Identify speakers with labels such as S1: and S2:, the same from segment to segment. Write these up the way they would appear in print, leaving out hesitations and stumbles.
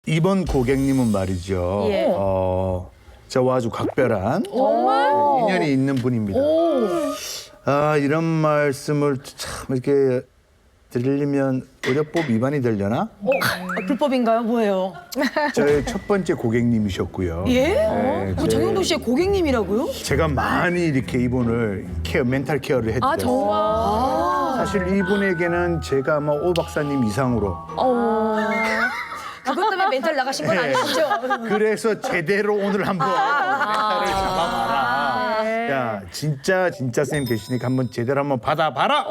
S1: 이번 고객님은 말이죠.
S2: 예.
S1: 저와 아주 각별한
S2: 정말?
S1: 인연이 있는 분입니다. 아, 이런 말씀을 참 이렇게 드리려면 의료법 위반이 되려나?
S2: 불법인가요? 뭐예요?
S1: 저의 첫 번째 고객님이셨고요.
S2: 예?
S1: 네,
S2: 정영돈 씨의 고객님이라고요?
S1: 제가 많이 이렇게 이분을 멘탈 케어를 해드렸어요.
S2: 아, 정말?
S1: 사실 이분에게는 제가 아마 오 박사님 이상으로
S2: 그것 때문에 멘탈 나가신 건
S1: 네.
S2: 아니시죠?
S1: 그래서 제대로 오늘 한번 멘탈을 잡아봐라. 야, 진짜 쌤 계시니까 한번 제대로 한번 받아봐라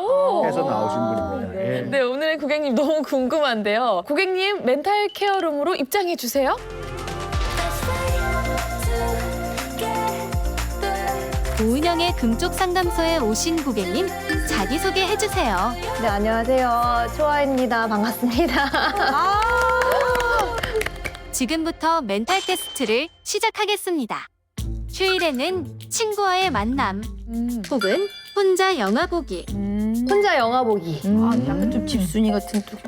S1: 해서 나오신 분입니다. 예.
S3: 네, 오늘의 고객님 너무 궁금한데요. 고객님 멘탈 케어룸으로 입장해 주세요.
S4: 오은영의 금쪽 상담소에 오신 고객님 자기소개 해주세요.
S5: 네, 안녕하세요. 초아입니다. 반갑습니다.
S4: 지금부터 멘탈 테스트를 시작하겠습니다. 휴일에는 친구와의 만남 혹은 혼자 영화 보기,
S5: 혼자 영화 보기.
S2: 약간 좀 집순이 같은 또.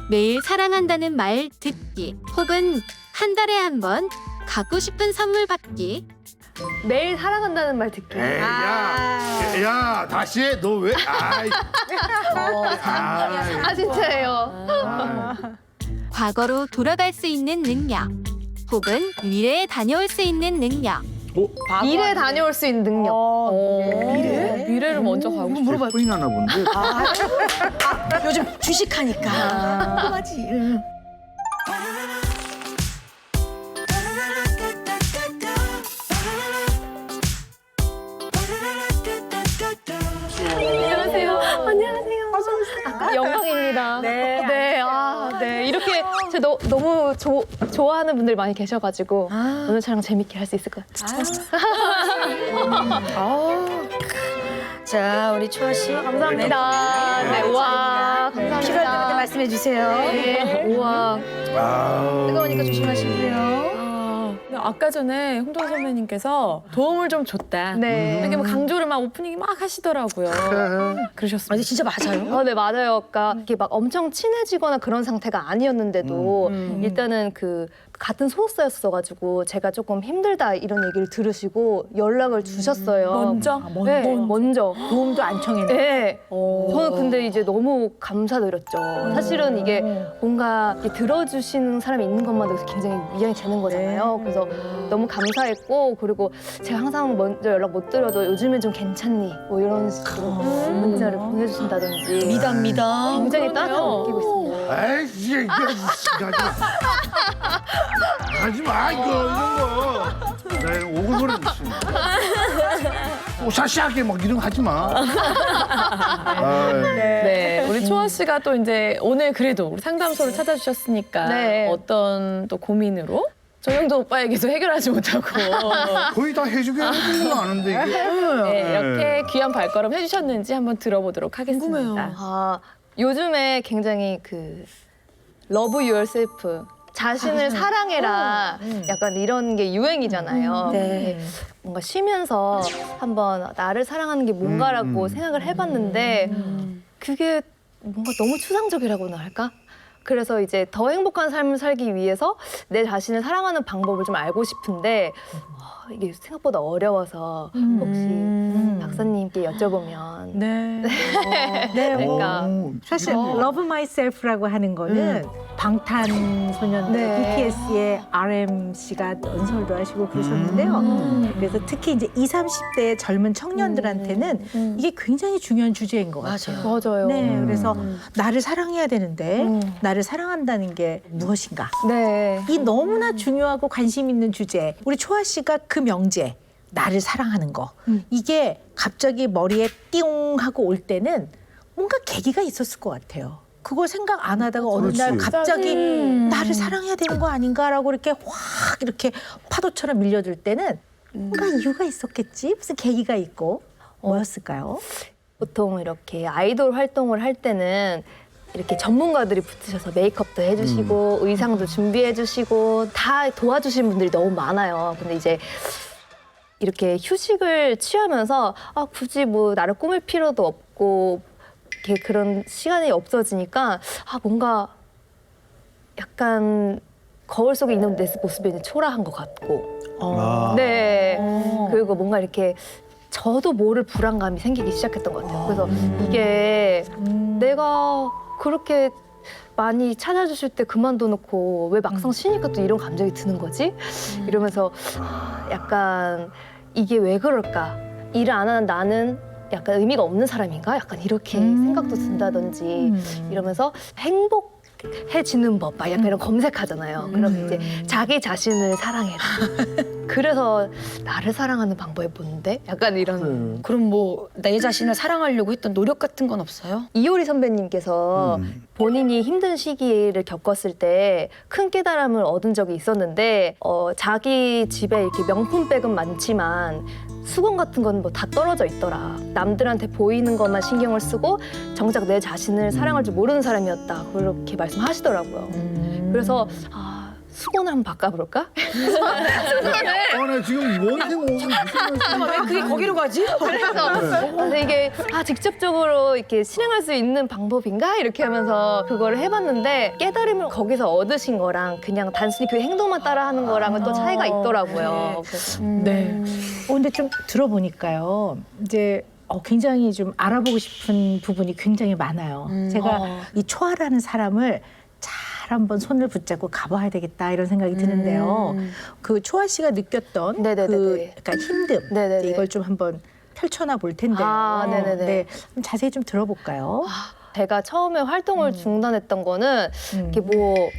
S4: 매일 사랑한다는 말 듣기 혹은 한 달에 한 번 갖고 싶은 선물 받기.
S5: 매일 사랑한다는 말 듣기.
S1: 에이, 야, 다시 해. 너 왜? 아이.
S5: 아, 진짜예요.
S4: 과거로 돌아갈 수 있는 능력 혹은 미래에 다녀올 수 있는 능력.
S5: 미래에 다녀올 수 있는 능력.
S3: 미래를 먼저 가고 싶어요.
S1: 물어봐. 코인 하나 본데.
S2: 요즘 주식하니까. 궁금하지.
S5: 영광입니다. 네, 네. 이렇게 제가 너무 좋아하는 분들 많이 계셔가지고 오늘 촬영 재밌게 할 수 있을 것 같아요.
S2: 자, 우리 초아 씨.
S5: 감사합니다. 네, 우와, 감사합니다.
S2: 필요할 때마다 말씀해 주세요.
S5: 네, 우와.
S2: 뜨거우니까 조심하시고요.
S3: 아까 전에 홍동 선배님께서 도움을 좀 줬다.
S5: 네.
S3: 이렇게 뭐 강조를 막 오프닝이 막 하시더라고요. 그러셨습니다.
S2: 아니, 진짜 맞아요?
S5: 네, 맞아요. 그러니까 이렇게 막 엄청 친해지거나 그런 상태가 아니었는데도 일단은 그 같은 소속사였어가지고 제가 조금 힘들다 이런 얘기를 들으시고 연락을 주셨어요.
S3: 먼저?
S5: 네, 먼저.
S2: 도움도 안 청했네.
S5: 네. 저는 근데 이제 너무 감사드렸죠. 사실은 이게 뭔가 이렇게 들어주시는 사람이 있는 것만으로도 굉장히 위안이 되는 거잖아요. 그래서 너무 감사했고, 그리고 제가 항상 먼저 연락 못 드려도 요즘엔 좀 괜찮니? 뭐 이런 식으로 문자를 보내주신다든지.
S2: 미담.
S5: 굉장히 따뜻하게 느끼고 있습니다.
S1: 에이, 이게 하지 마, 이거, 이런 거. 네, 오글거려 있습니다. 오샤시하게 막 이런 거 하지 마.
S3: 네, 우리 초아 씨가 또 이제 오늘 그래도 우리 상담소를 찾아주셨으니까
S5: 네.
S3: 어떤 또 고민으로 정영돈 오빠에게도 해결하지 못하고
S1: 거의 다 해주게 해주는 거 아는데, 이게.
S3: 네, 이렇게 귀한 발걸음 해주셨는지 한번 들어보도록 하겠습니다.
S2: 궁금해요.
S5: 요즘에 굉장히 그 Love Yourself, 자신을 사랑해라, 약간 이런 게 유행이잖아요.
S2: 네.
S5: 뭔가 쉬면서 한번 나를 사랑하는 게 뭔가라고 생각을 해봤는데 그게 뭔가 너무 추상적이라고나 할까? 그래서 이제 더 행복한 삶을 살기 위해서 내 자신을 사랑하는 방법을 좀 알고 싶은데 이게 생각보다 어려워서 혹시 박사님께 여쭤보면
S6: 네.
S5: 그러니까
S6: 사실 Love Myself라고 하는 거는 방탄소년단
S5: 네.
S6: BTS의 RM 씨가 연설도 하시고 그러셨는데요. 그래서 특히 이제 20, 30대 젊은 청년들한테는 이게 굉장히 중요한 주제인 것 같아요.
S5: 맞아요.
S6: 네, 그래서 나를 사랑해야 되는데 나를 사랑한다는 게 무엇인가?
S5: 네.
S6: 이 너무나 중요하고 관심 있는 주제. 우리 초아 씨가 그 명제, 나를 사랑하는 거. 이게 갑자기 머리에 띵 하고 올 때는 뭔가 계기가 있었을 것 같아요. 그걸 생각 안 하다가 어느 날
S1: 그렇지.
S6: 갑자기 나를 사랑해야 되는 거 아닌가라고 이렇게 확 이렇게 파도처럼 밀려들 때는 뭔가 이유가 있었겠지? 무슨 계기가 있고 뭐였을까요?
S5: 보통 이렇게 아이돌 활동을 할 때는 이렇게 전문가들이 붙으셔서 메이크업도 해주시고 의상도 준비해주시고 다 도와주시는 분들이 너무 많아요. 근데 이제 이렇게 휴식을 취하면서 굳이 뭐 나를 꾸밀 필요도 없고 이렇게 그런 시간이 없어지니까 뭔가 약간 거울 속에 있는 내 모습이 이제 초라한 것 같고,
S1: 아.
S5: 네. 그리고 뭔가 이렇게 저도 모를 불안감이 생기기 시작했던 것 같아요. 그래서 이게 내가 그렇게 많이 찾아주실 때 그만둬놓고 왜 막상 쉬니까 또 이런 감정이 드는 거지? 이러면서 약간 이게 왜 그럴까? 일을 안 하는 나는 약간 의미가 없는 사람인가? 약간 이렇게 생각도 든다든지 이러면서 행복해지는 법, 막 약간 이런 검색하잖아요. 그럼 이제 자기 자신을 사랑해라. 그래서 나를 사랑하는 방법이 뭔데? 약간 이런.
S2: 그럼 뭐 내 자신을 사랑하려고 했던 노력 같은 건 없어요?
S5: 이효리 선배님께서 본인이 힘든 시기를 겪었을 때 큰 깨달음을 얻은 적이 있었는데 자기 집에 이렇게 명품백은 많지만 수건 같은 건 뭐 다 떨어져 있더라. 남들한테 보이는 것만 신경을 쓰고 정작 내 자신을 사랑할 줄 모르는 사람이었다. 그렇게 말씀하시더라고요. 그래서 수건을 한번 바꿔볼까?
S1: 나 지금 원생 무슨
S2: 왜 그게 거기로 가지?
S5: 그래서 이게 직접적으로 이렇게 실행할 수 있는 방법인가? 이렇게 하면서 그걸 해봤는데 깨달음을 거기서 얻으신 거랑 그냥 단순히 그 행동만 따라하는 거랑은 또 차이가 있더라고요. 그래서
S6: 네. 근데 좀 들어보니까요. 이제 굉장히 좀 알아보고 싶은 부분이 굉장히 많아요. 제가 이 초아라는 사람을 잘 한번 손을 붙잡고 가봐야 되겠다 이런 생각이 드는데요. 그 초아 씨가 느꼈던
S5: 네네네네.
S6: 그 약간 힘듦
S5: 네네네.
S6: 이걸 좀 한번 펼쳐나 볼 텐데요.
S5: 네네네.
S6: 네, 좀 자세히 좀 들어볼까요?
S5: 제가 처음에 활동을 중단했던 거는 이렇게 뭐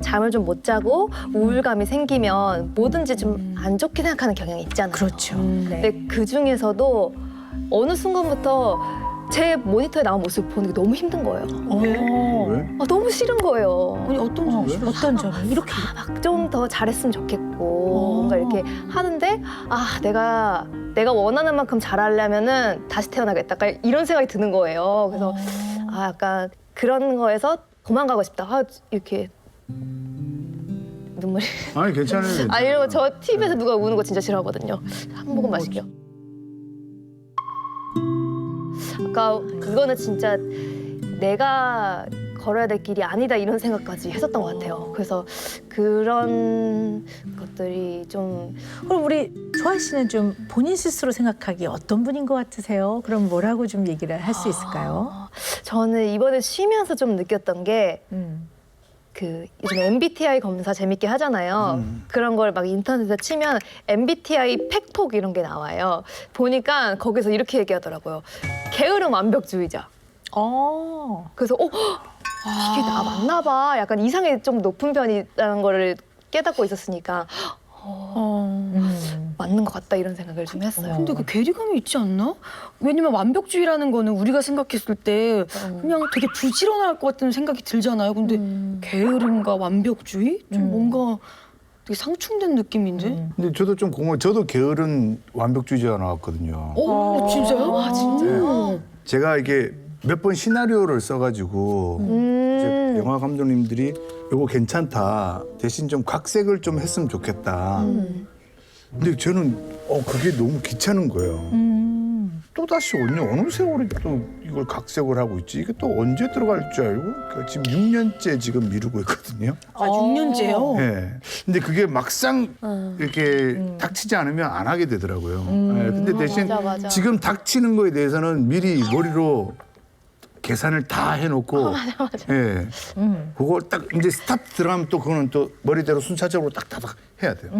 S5: 잠을 좀 못 자고 우울감이 생기면 뭐든지 좀 안 좋게 생각하는 경향이 있잖아요.
S6: 그렇죠.
S5: 근데 그 중에서도 어느 순간부터 제 모니터에 나온 모습 보는 게 너무 힘든 거예요.
S1: 왜?
S5: 너무 싫은 거예요.
S2: 아니 어떤 점이
S6: 어떤 점이 이렇게
S5: 막 좀 더 잘했으면 좋겠고 뭔가 이렇게 하는데 내가 원하는 만큼 잘하려면은 다시 태어나겠다. 약간 이런 생각이 드는 거예요. 그래서 약간 그런 거에서 도망가고 싶다. 이렇게 눈물이.
S1: 아니 괜찮아요.
S5: 이런 거 저 TV에서 누가 우는 거 진짜 싫어하거든요. 한 모금 마실게요. 아까 이거는 진짜 내가 걸어야 될 길이 아니다 이런 생각까지 했었던 것 같아요. 그래서 그런 것들이 좀
S6: 그럼 우리 초아 씨는 좀 본인 스스로 생각하기에 어떤 분인 것 같으세요? 그럼 뭐라고 좀 얘기를 할 수 있을까요?
S5: 저는 이번에 쉬면서 좀 느꼈던 게 그 요즘 MBTI 검사 재밌게 하잖아요. 그런 걸 막 인터넷에 치면 MBTI 팩폭 이런 게 나와요. 보니까 거기서 이렇게 얘기하더라고요. 게으름 완벽주의자. 그래서 이게 나 맞나 봐. 약간 이상이 좀 높은 편이라는 거를 깨닫고 있었으니까 맞는 것 같다 이런 생각을 좀 했어요.
S2: 근데 그 괴리감이 있지 않나? 왜냐면 완벽주의라는 거는 우리가 생각했을 때 그냥 되게 부지런할 것 같은 생각이 들잖아요. 근데 게으름과 완벽주의? 좀 뭔가 되게 상충된 느낌인데?
S1: 근데 저도 좀 저도 게으른 완벽주의자가 나왔거든요.
S2: 진짜요? 진짜?
S1: 제가 이게 몇 번 시나리오를 써가지고 이제 영화 감독님들이 이거 괜찮다. 대신 좀 각색을 좀 했으면 좋겠다. 근데 저는 그게 너무 귀찮은 거예요. 또다시 어느 세월에 또 이걸 각색을 하고 있지? 이게 또 언제 들어갈 줄 알고 그러니까 지금 6년째 지금 미루고 있거든요.
S2: 6년째요?
S1: 네. 근데 그게 막상 이렇게 닥치지 않으면 안 하게 되더라고요. 네. 근데 대신
S5: 맞아.
S1: 지금 닥치는 거에 대해서는 미리 머리로 계산을 다 해놓고, 예, 그걸 딱 이제 스탑 들어가면 또 그거는 또 머리대로 순차적으로 딱딱딱 해야 돼요.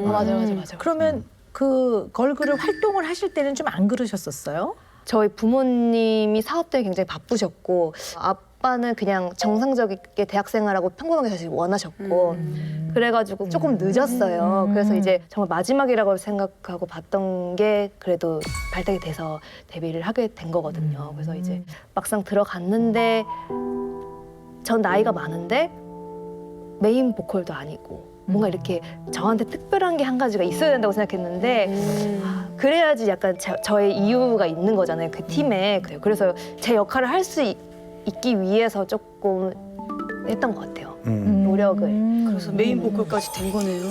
S5: 맞아.
S6: 그러면 그 걸그룹 활동을 하실 때는 좀 안 그러셨었어요?
S5: 저희 부모님이 사업 때문에 굉장히 바쁘셨고 아빠는 그냥 정상적이게 대학 생활하고 평범하게 사실 원하셨고 그래가지고 조금 늦었어요. 그래서 이제 정말 마지막이라고 생각하고 봤던 게 그래도 발탁이 돼서 데뷔를 하게 된 거거든요. 그래서 이제 막상 들어갔는데 전 나이가 많은데 메인 보컬도 아니고 뭔가 이렇게 저한테 특별한 게 한 가지가 있어야 된다고 생각했는데 그래야지 약간 저의 이유가 있는 거잖아요. 그 팀에. 그래서 제 역할을 할 수 있기 위해서 조금 했던 것 같아요. 노력을.
S2: 그래서 메인 보컬까지 된 거네요.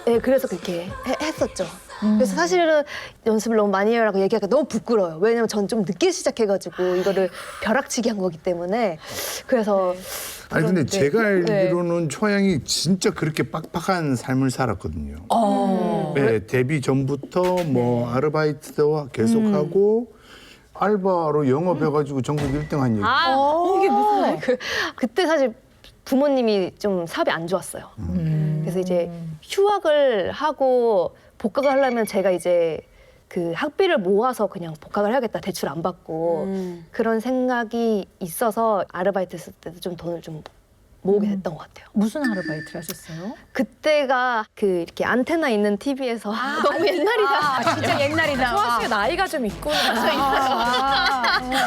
S5: 네, 그래서 그렇게 했었죠. 그래서 사실은 연습을 너무 많이 해라고 얘기하기가 너무 부끄러워요. 왜냐면 전 좀 늦게 시작해가지고 이거를 벼락치기 한 거기 때문에. 그래서
S1: 아니 근데 제가
S5: 네.
S1: 알기로는 초양이 진짜 그렇게 빡빡한 삶을 살았거든요.
S3: 어.
S1: 네, 데뷔 전부터 뭐 아르바이트도 계속하고 알바로 영업해가지고 전국 1등한 얘기.
S5: 이게 무슨 그때 사실 부모님이 좀 사업이 안 좋았어요. 그래서 이제 휴학을 하고 복학을 하려면 제가 이제 그 학비를 모아서 그냥 복학을 해야겠다, 대출 안 받고 그런 생각이 있어서 아르바이트 했을 때도 좀 돈을 좀 모으게 됐던 것 같아요.
S6: 무슨 아르바이트를 하셨어요?
S5: 그때가 그 이렇게 안테나 있는 TV에서 너무 옛날이다.
S2: 진짜 옛날이다.
S3: 초아 씨가 나이가 좀 있구나.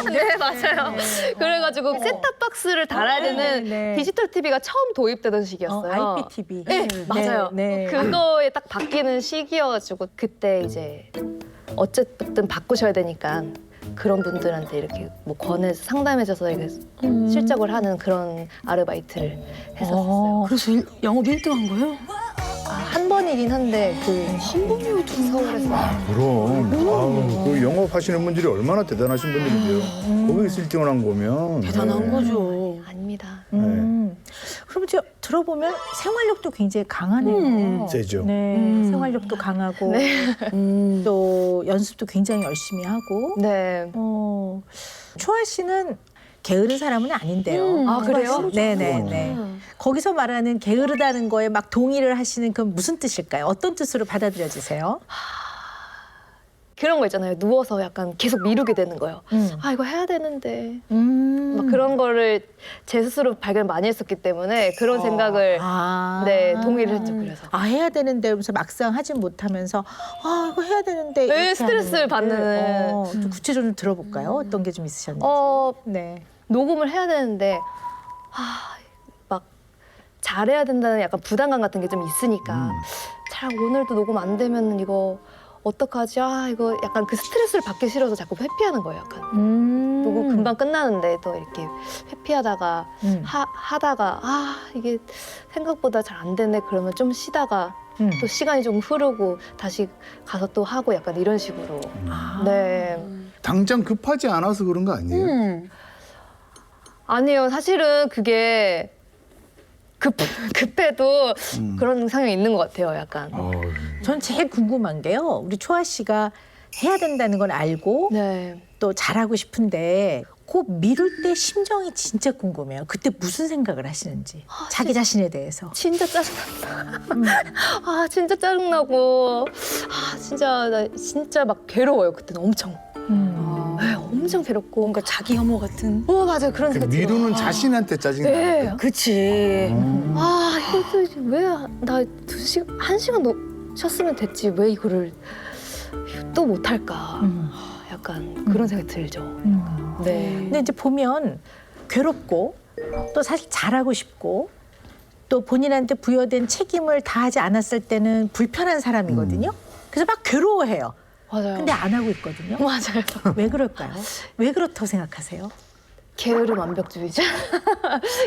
S5: 네, 맞아요. 그래가지고 셋탑박스를 달아야 되는
S6: 네.
S5: 디지털 TV가 처음 도입되던 시기였어요.
S6: IPTV.
S5: 네, 맞아요.
S6: 네.
S5: 그거에 딱 바뀌는 시기여가지고 그때 이제 어쨌든 바꾸셔야 되니까 그런 분들한테 이렇게 뭐 권해서 상담해줘서 이렇게 실적을 하는 그런 아르바이트를 했었어요.
S2: 그래서 영업 1등한 거예요?
S5: 한 번이긴 한데 한 번이어도 서울에서
S1: 그럼 아우, 그 영업하시는 분들이 얼마나 대단하신 분들인데요. 거기서 1등을 한 거면
S2: 대단한 거죠.
S5: 아닙니다.
S6: 그럼 저 들어보면 생활력도 굉장히 강하네요.
S1: 세죠.
S6: 네, 생활력도 강하고 또 연습도 굉장히 열심히 하고.
S5: 네.
S6: 초아 씨는 게으른 사람은 아닌데요.
S5: 아, 그래요?
S6: 네네네. 거기서 말하는 게으르다는 거에 막 동의를 하시는 건 무슨 뜻일까요? 어떤 뜻으로 받아들여지세요?
S5: 그런 거 있잖아요. 누워서 약간 계속 미루게 되는 거예요. 아, 이거 해야 되는데. 막 그런 거를 제 스스로 발견을 많이 했었기 때문에 그런 생각을 네, 동의를 했죠. 그래서.
S6: 해야 되는데 하면서 막상 하진 못하면서 이거 해야 되는데
S5: 네,
S6: 이렇게
S5: 스트레스를
S6: 하는 것들.
S5: 받는.
S6: 좀 구체적으로 들어볼까요? 어떤 게 좀 있으셨는지. 네.
S5: 녹음을 해야 되는데 막 잘해야 된다는 약간 부담감 같은 게 좀 있으니까 잘 오늘도 녹음 안 되면 이거 어떡하지? 이거 약간 그 스트레스를 받기 싫어서 자꾸 회피하는 거예요. 약간 녹음 금방 끝나는데 또 이렇게 회피하다가 하다가 이게 생각보다 잘 안 되네 그러면 좀 쉬다가 또 시간이 좀 흐르고 다시 가서 또 하고 약간 이런 식으로. 네.
S1: 당장 급하지 않아서 그런 거 아니에요?
S5: 아니에요. 사실은 그게 급해도 그런 성향이 있는 것 같아요. 약간.
S6: 전 제일 궁금한 게요. 우리 초아 씨가 해야 된다는 건 알고
S5: 네.
S6: 또 잘하고 싶은데 그 미룰 때 심정이 진짜 궁금해요. 그때 무슨 생각을 하시는지. 자기 자신에 대해서.
S5: 진짜 짜증난다. 진짜 짜증나고. 나 진짜 막 괴로워요. 그때는 엄청. 네, 엄청 괴롭고.
S2: 뭔가 자기 혐오 같은.
S5: 맞아요. 그런
S1: 그
S5: 생각
S1: 미루는 자신한테 짜증나.
S5: 네.
S2: 그치.
S5: 이거 나 1시간 쉬었으면 됐지. 왜 이거를 또 못할까. 약간 그런 생각이 들죠. 네.
S6: 근데 이제 보면 괴롭고 또 사실 잘하고 싶고 또 본인한테 부여된 책임을 다하지 않았을 때는 불편한 사람이거든요. 그래서 막 괴로워해요.
S5: 맞아요.
S6: 근데 안 하고 있거든요.
S5: 맞아요.
S6: 왜 그럴까요? 왜 그렇다고 생각하세요?
S5: 게으름 완벽주의자.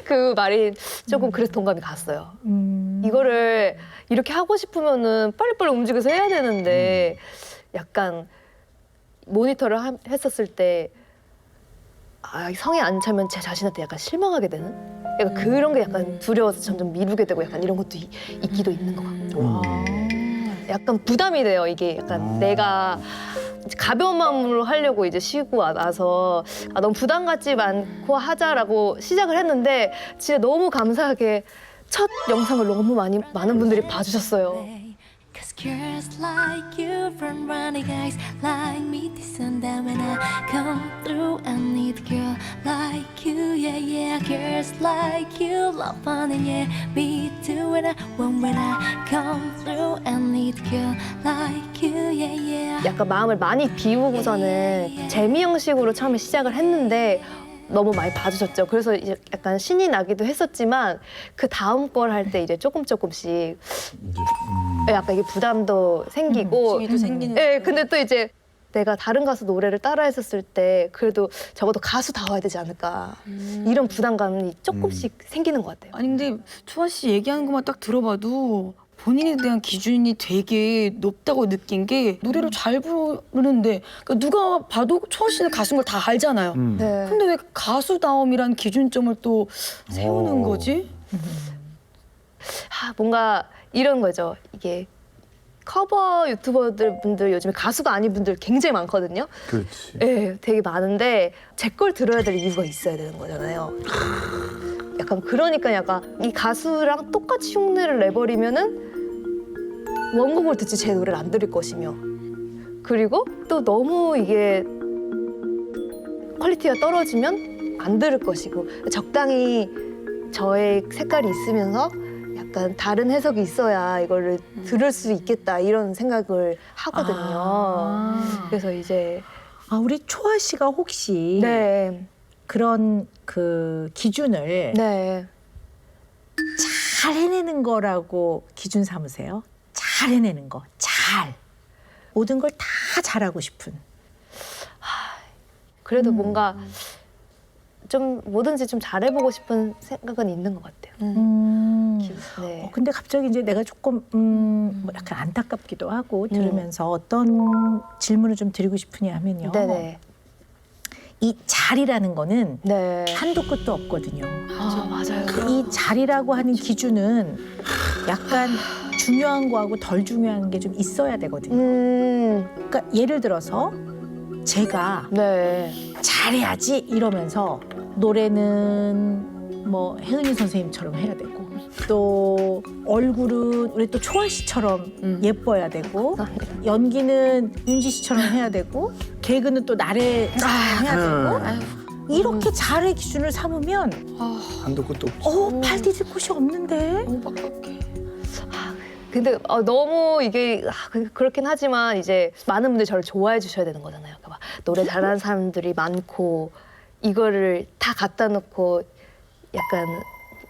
S5: 그 말이 조금 그래서 동감이 갔어요. 이거를 이렇게 하고 싶으면은 빨리빨리 움직여서 해야 되는데 약간 모니터를 했었을 때 성에 안 차면 제 자신한테 약간 실망하게 되는? 약간 그런 게 약간 두려워서 점점 미루게 되고 약간 이런 것도 있기도 있는 것 같고. 약간 부담이 돼요. 이게 약간 내가 가벼운 마음으로 하려고 이제 쉬고 나서 너무 부담 갖지 않고 하자라고 시작을 했는데 진짜 너무 감사하게 첫 영상을 너무 많은 분들이 봐주셨어요.
S7: Cause girls like you from running guys like me sundown when I come through I need a girl like you yeah yeah girls like you love fun and yeah me too when I come through I need a girl like you yeah yeah
S5: 약간 마음을 많이 비우고서는 재미 형식으로 처음에 시작을 했는데 너무 많이 봐주셨죠. 그래서 이제 약간 신이 나기도 했었지만 그 다음 걸 할 때 이제 조금씩 약간 이게 부담도 생기고
S2: 재미도 생기는.
S5: 네, 근데 또 이제 내가 다른 가수 노래를 따라했었을 때 그래도 적어도 가수 다워야 되지 않을까 이런 부담감이 조금씩 생기는 것 같아요.
S2: 아니 근데 초아 씨 얘기하는 것만 딱 들어봐도 본인에 대한 기준이 되게 높다고 느낀 게 노래를 잘 부르는데 그러니까 누가 봐도 초아 씨는 가수인 걸 다 알잖아요.
S5: 네.
S2: 근데 왜 가수다움이란 기준점을 또 세우는
S1: 오.
S2: 거지?
S5: 뭔가 이런 거죠. 이게 커버 유튜버들 분들 요즘에 가수가 아닌 분들 굉장히 많거든요.
S1: 그렇지.
S5: 네, 되게 많은데 제 걸 들어야 될 이유가 있어야 되는 거잖아요. 약간 그러니까 약간 이 가수랑 똑같이 흉내를 내버리면은 원곡을 듣지 제 노래를 안 들을 것이며 그리고 또 너무 이게 퀄리티가 떨어지면 안 들을 것이고 적당히 저의 색깔이 있으면서 약간 다른 해석이 있어야 이거를 들을 수 있겠다 이런 생각을 하거든요. 그래서 이제
S6: 우리 초아 씨가 혹시
S5: 네,
S6: 그런 그 기준을
S5: 네.
S6: 잘 해내는 거라고 기준 삼으세요? 잘 해내는 거, 잘. 모든 걸 다 잘하고 싶은.
S5: 그래도 뭔가 좀 뭐든지 좀 잘해보고 싶은 생각은 있는 것 같아요. 네.
S6: 근데 갑자기 이제 내가 조금 뭐 약간 안타깝기도 하고 들으면서 어떤 질문을 좀 드리고 싶으냐 하면요.
S5: 네네.
S6: 이 잘이라는 거는
S5: 네.
S6: 한도 끝도 없거든요.
S5: 맞아요.
S6: 이 잘이라고 하는 기준은 약간 중요한 거하고 덜 중요한 게 좀 있어야 되거든요. 그러니까 예를 들어서 제가
S5: 네.
S6: 잘해야지 이러면서 노래는 뭐 혜은이 선생님처럼 해야 되고 또 얼굴은 우리 또 초아 씨처럼 예뻐야 되고 연기는 윤지 씨처럼 해야 되고 개그는 또 나래처럼 해야 되고 이렇게 잘의 기준을 삼으면
S1: 한도 끝도 없어.
S6: 팔 디딜 곳이 없는데
S2: 너무 빡빡해.
S5: 근데 너무 이게 그렇긴 하지만 이제 많은 분들이 저를 좋아해 주셔야 되는 거잖아요. 그러니까 막 노래 잘하는 사람들이 많고 이거를 다 갖다 놓고 약간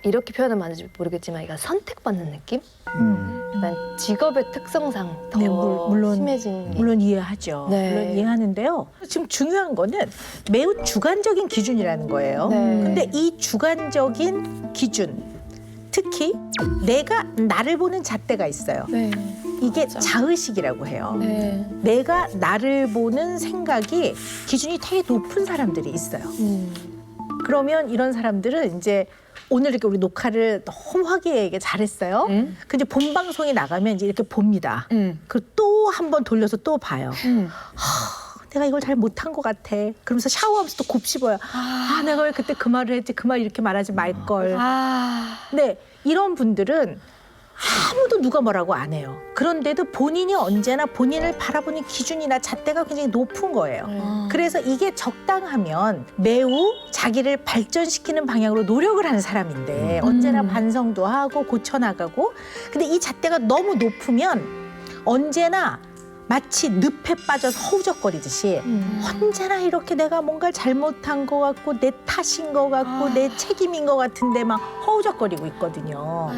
S5: 이렇게 표현하면 맞는지 모르겠지만 약간 선택받는 느낌? 약간 직업의 특성상 더
S6: 네, 물론
S5: 심해진 게.
S6: 물론 이해하죠.
S5: 네.
S6: 물론 이해하는데요. 지금 중요한 거는 매우 주관적인 기준이라는 거예요.
S5: 네.
S6: 근데 이 주관적인 기준, 특히 내가 나를 보는 잣대가 있어요.
S2: 네.
S6: 이게 자의식이라고 해요.
S2: 네.
S6: 내가 나를 보는 생각이 기준이 되게 높은 사람들이 있어요. 그러면 이런 사람들은 이제 오늘 이렇게 우리 녹화를 너무 화기애애하게 잘했어요. 근데 본 방송에 나가면 이제 이렇게 봅니다. 그리고 또 한 번 돌려서 또 봐요. 내가 이걸 잘 못한 것 같아. 그러면서 샤워하면서 또 곱씹어요. 내가 왜 그때 그 말을 했지? 그 말 이렇게 말하지 말걸. 네, 이런 분들은 아무도 누가 뭐라고 안 해요. 그런데도 본인이 언제나 본인을 바라보는 기준이나 잣대가 굉장히 높은 거예요. 그래서 이게 적당하면 매우 자기를 발전시키는 방향으로 노력을 하는 사람인데 언제나 반성도 하고 고쳐나가고 근데 이 잣대가 너무 높으면 언제나 마치 늪에 빠져서 허우적거리듯이 언제나 이렇게 내가 뭔가 잘못한 것 같고 내 탓인 것 같고 내 책임인 것 같은데 막 허우적거리고 있거든요.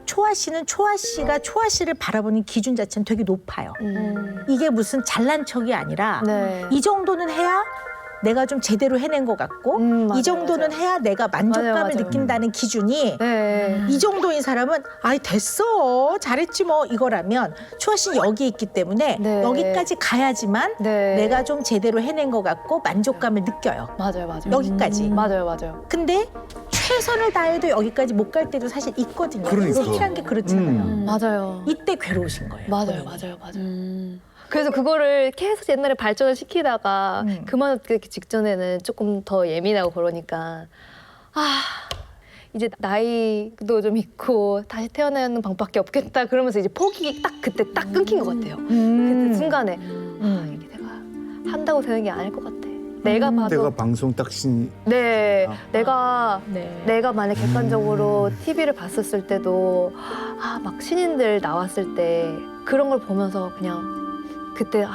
S6: 초아 씨는 초아 씨가 초아 씨를 바라보는 기준 자체는 되게 높아요. 이게 무슨 잘난 척이 아니라
S5: 네.
S6: 이 정도는 해야 내가 좀 제대로 해낸 것 같고
S5: 맞아요,
S6: 이 정도는
S5: 맞아요.
S6: 해야 내가 만족감을
S5: 맞아요.
S6: 느낀다는 기준이
S5: 네.
S6: 이 정도인 사람은 아이 됐어 잘했지 뭐 이거라면 초아 씨는 여기 있기 때문에
S5: 네.
S6: 여기까지 가야지만
S5: 네.
S6: 내가 좀 제대로 해낸 것 같고 만족감을 느껴요.
S5: 맞아요, 맞아요.
S6: 여기까지.
S5: 맞아요, 맞아요.
S6: 근데 최선을 다해도 여기까지 못 갈 때도 사실 있거든요.
S1: 그러니까.
S6: 인생이란 게 그렇잖아요.
S5: 맞아요.
S6: 이때 괴로우신 거예요.
S5: 맞아요,
S6: 본인이.
S5: 맞아요, 맞아요. 그래서 그거를 계속 옛날에 발전을 시키다가 그만두기 직전에는 조금 더 예민하고 그러니까 이제 나이도 좀 있고 다시 태어나는 방법밖에 없겠다 그러면서 이제 포기 딱 그때 딱 끊긴 것 같아요. 그때 순간에 이게 내가 한다고 되는 게 아닐 것 같아. 내가 봐도
S1: 내가 방송 딱신
S5: 네, 내가
S6: 네.
S5: 만약 객관적으로 TV를 봤었을 때도 막 신인들 나왔을 때 그런 걸 보면서 그냥 그때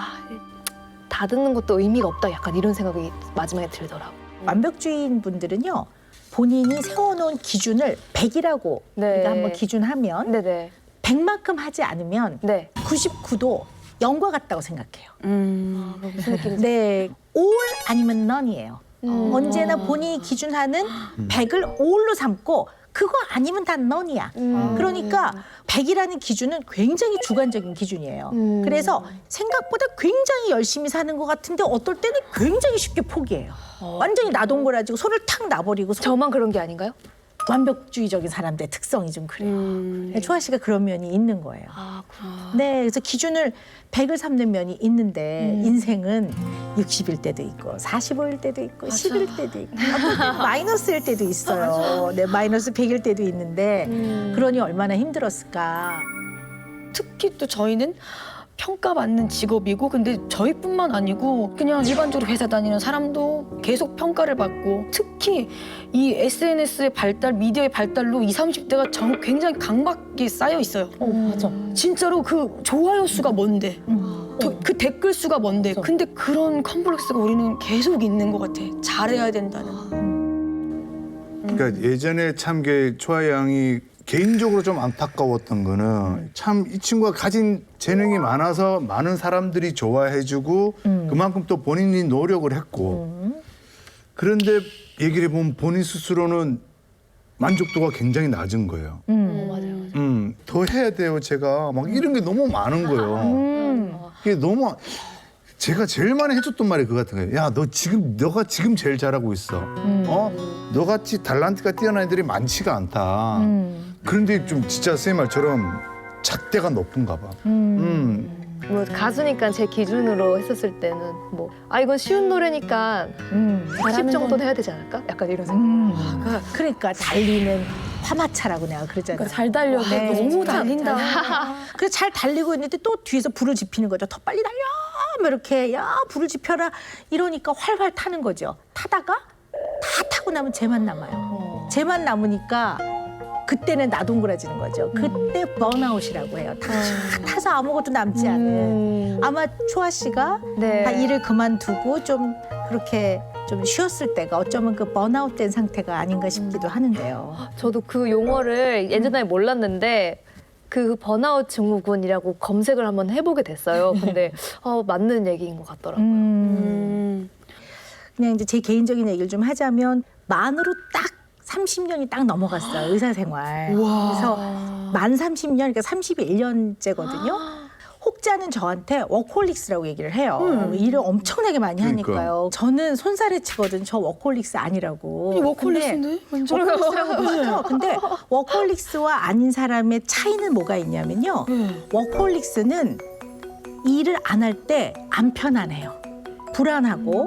S5: 다 듣는 것도 의미가 없다 약간 이런 생각이 마지막에 들더라고.
S6: 완벽주의인 분들은요. 본인이 세워놓은 기준을 100이라고
S5: 네.
S6: 우리가 한번 기준하면
S5: 네네.
S6: 100만큼 하지 않으면
S5: 네.
S6: 99도 0과 같다고 생각해요.
S5: 무슨 느낌인지.
S6: 네, all 아니면 none이에요. 언제나 본인이 기준하는 100을 all로 삼고 그거 아니면 다 넌이야. 그러니까 100이라는 기준은 굉장히 주관적인 기준이에요. 그래서 생각보다 굉장히 열심히 사는 것 같은데 어떨 때는 굉장히 쉽게 포기해요. 완전히 나동거라지고 손을 탁 놔버리고
S5: 저만 그런 게 아닌가요?
S6: 완벽주의적인 사람들의 특성이 좀 그래요. 초아 씨가 그런 면이 있는 거예요. 네, 그래서 기준을 100을 삼는 면이 있는데 인생은 60일 때도 있고 45일 때도 있고 10일 때도 있고 마이너스일 때도 있어요. 네, 마이너스 100일 때도 있는데 그러니 얼마나 힘들었을까.
S2: 특히 또 저희는 평가받는 직업이고 근데 저희뿐만 아니고 그냥 일반적으로 회사 다니는 사람도 계속 평가를 받고 특히 이 SNS의 발달, 미디어의 발달로 20, 30대가 굉장히 강박이 쌓여 있어요.
S6: 맞아.
S2: 진짜로 그 좋아요 수가 뭔데 그 댓글 수가 뭔데 근데 그런 컴플렉스가 우리는 계속 있는 것 같아. 잘해야 된다는.
S1: 그러니까 예전에 참 초아 양이 개인적으로 좀 안타까웠던 거는 참 이 친구가 가진 재능이 많아서 많은 사람들이 좋아해주고 그만큼 또 본인이 노력을 했고 그런데 얘기를 해보면 본인 스스로는 만족도가 굉장히 낮은 거예요.
S5: 맞아요.
S1: 더 해야 돼요, 제가. 막 이런 게 너무 많은 거예요. 이게 너무 제가 제일 많이 해줬던 말이 그거 같은 거예요. 야, 너가 지금 제일 잘하고 있어. 너같이 달란트가 뛰어난 애들이 많지가 않다. 그런데 좀 진짜 선생님 말처럼 잣대가 높은가 봐.
S5: 뭐 가수니까 제 기준으로 했었을 때는 뭐 이건 쉬운 노래니까 40 정도는 해야 되지 않을까? 약간 이런 생각.
S6: 그러니까 달리는 화마차라고 내가 그러잖아요.
S3: 잘 달려도
S6: 네,
S2: 너무 달린다.
S6: 그래서 잘 달리고 있는데 또 뒤에서 불을 지피는 거죠. 더 빨리 달려! 뭐 이렇게 야 불을 지펴라 이러니까 활활 타는 거죠. 타다가 다 타고 나면 쟤만 남아요. 쟤만 남으니까 그때는 나동그라지는 거죠. 그때 번아웃이라고 해요. 다 타서 아무것도 남지 않은. 아마 초아 씨가
S5: 네.
S6: 다 일을 그만두고 좀 그렇게 좀 쉬었을 때가 어쩌면 그 번아웃된 상태가 아닌가 싶기도 하는데요.
S5: 저도 그 용어를 예전에 몰랐는데 그 번아웃 증후군이라고 검색을 한번 해보게 됐어요. 근데 맞는 얘기인 것 같더라고요.
S6: 그냥 이제 제 개인적인 얘기를 좀 하자면 만으로 딱 30년이 딱 넘어갔어요. 의사 생활. 그래서 만 30년, 그러니까 31년째거든요. 혹자는 저한테 워크홀릭스라고 얘기를 해요. 일을 엄청나게 많이
S1: 그러니까.
S6: 하니까요. 저는 손살에 치거든. 저 워크홀릭스 아니라고.
S2: 워크홀릭스인데? 완전.
S6: 워크홀릭스라고 보시죠. 근데 워크홀릭스와 아닌 사람의 차이는 뭐가 있냐면요. 워크홀릭스는 일을 안 할 때 안 편안해요. 불안하고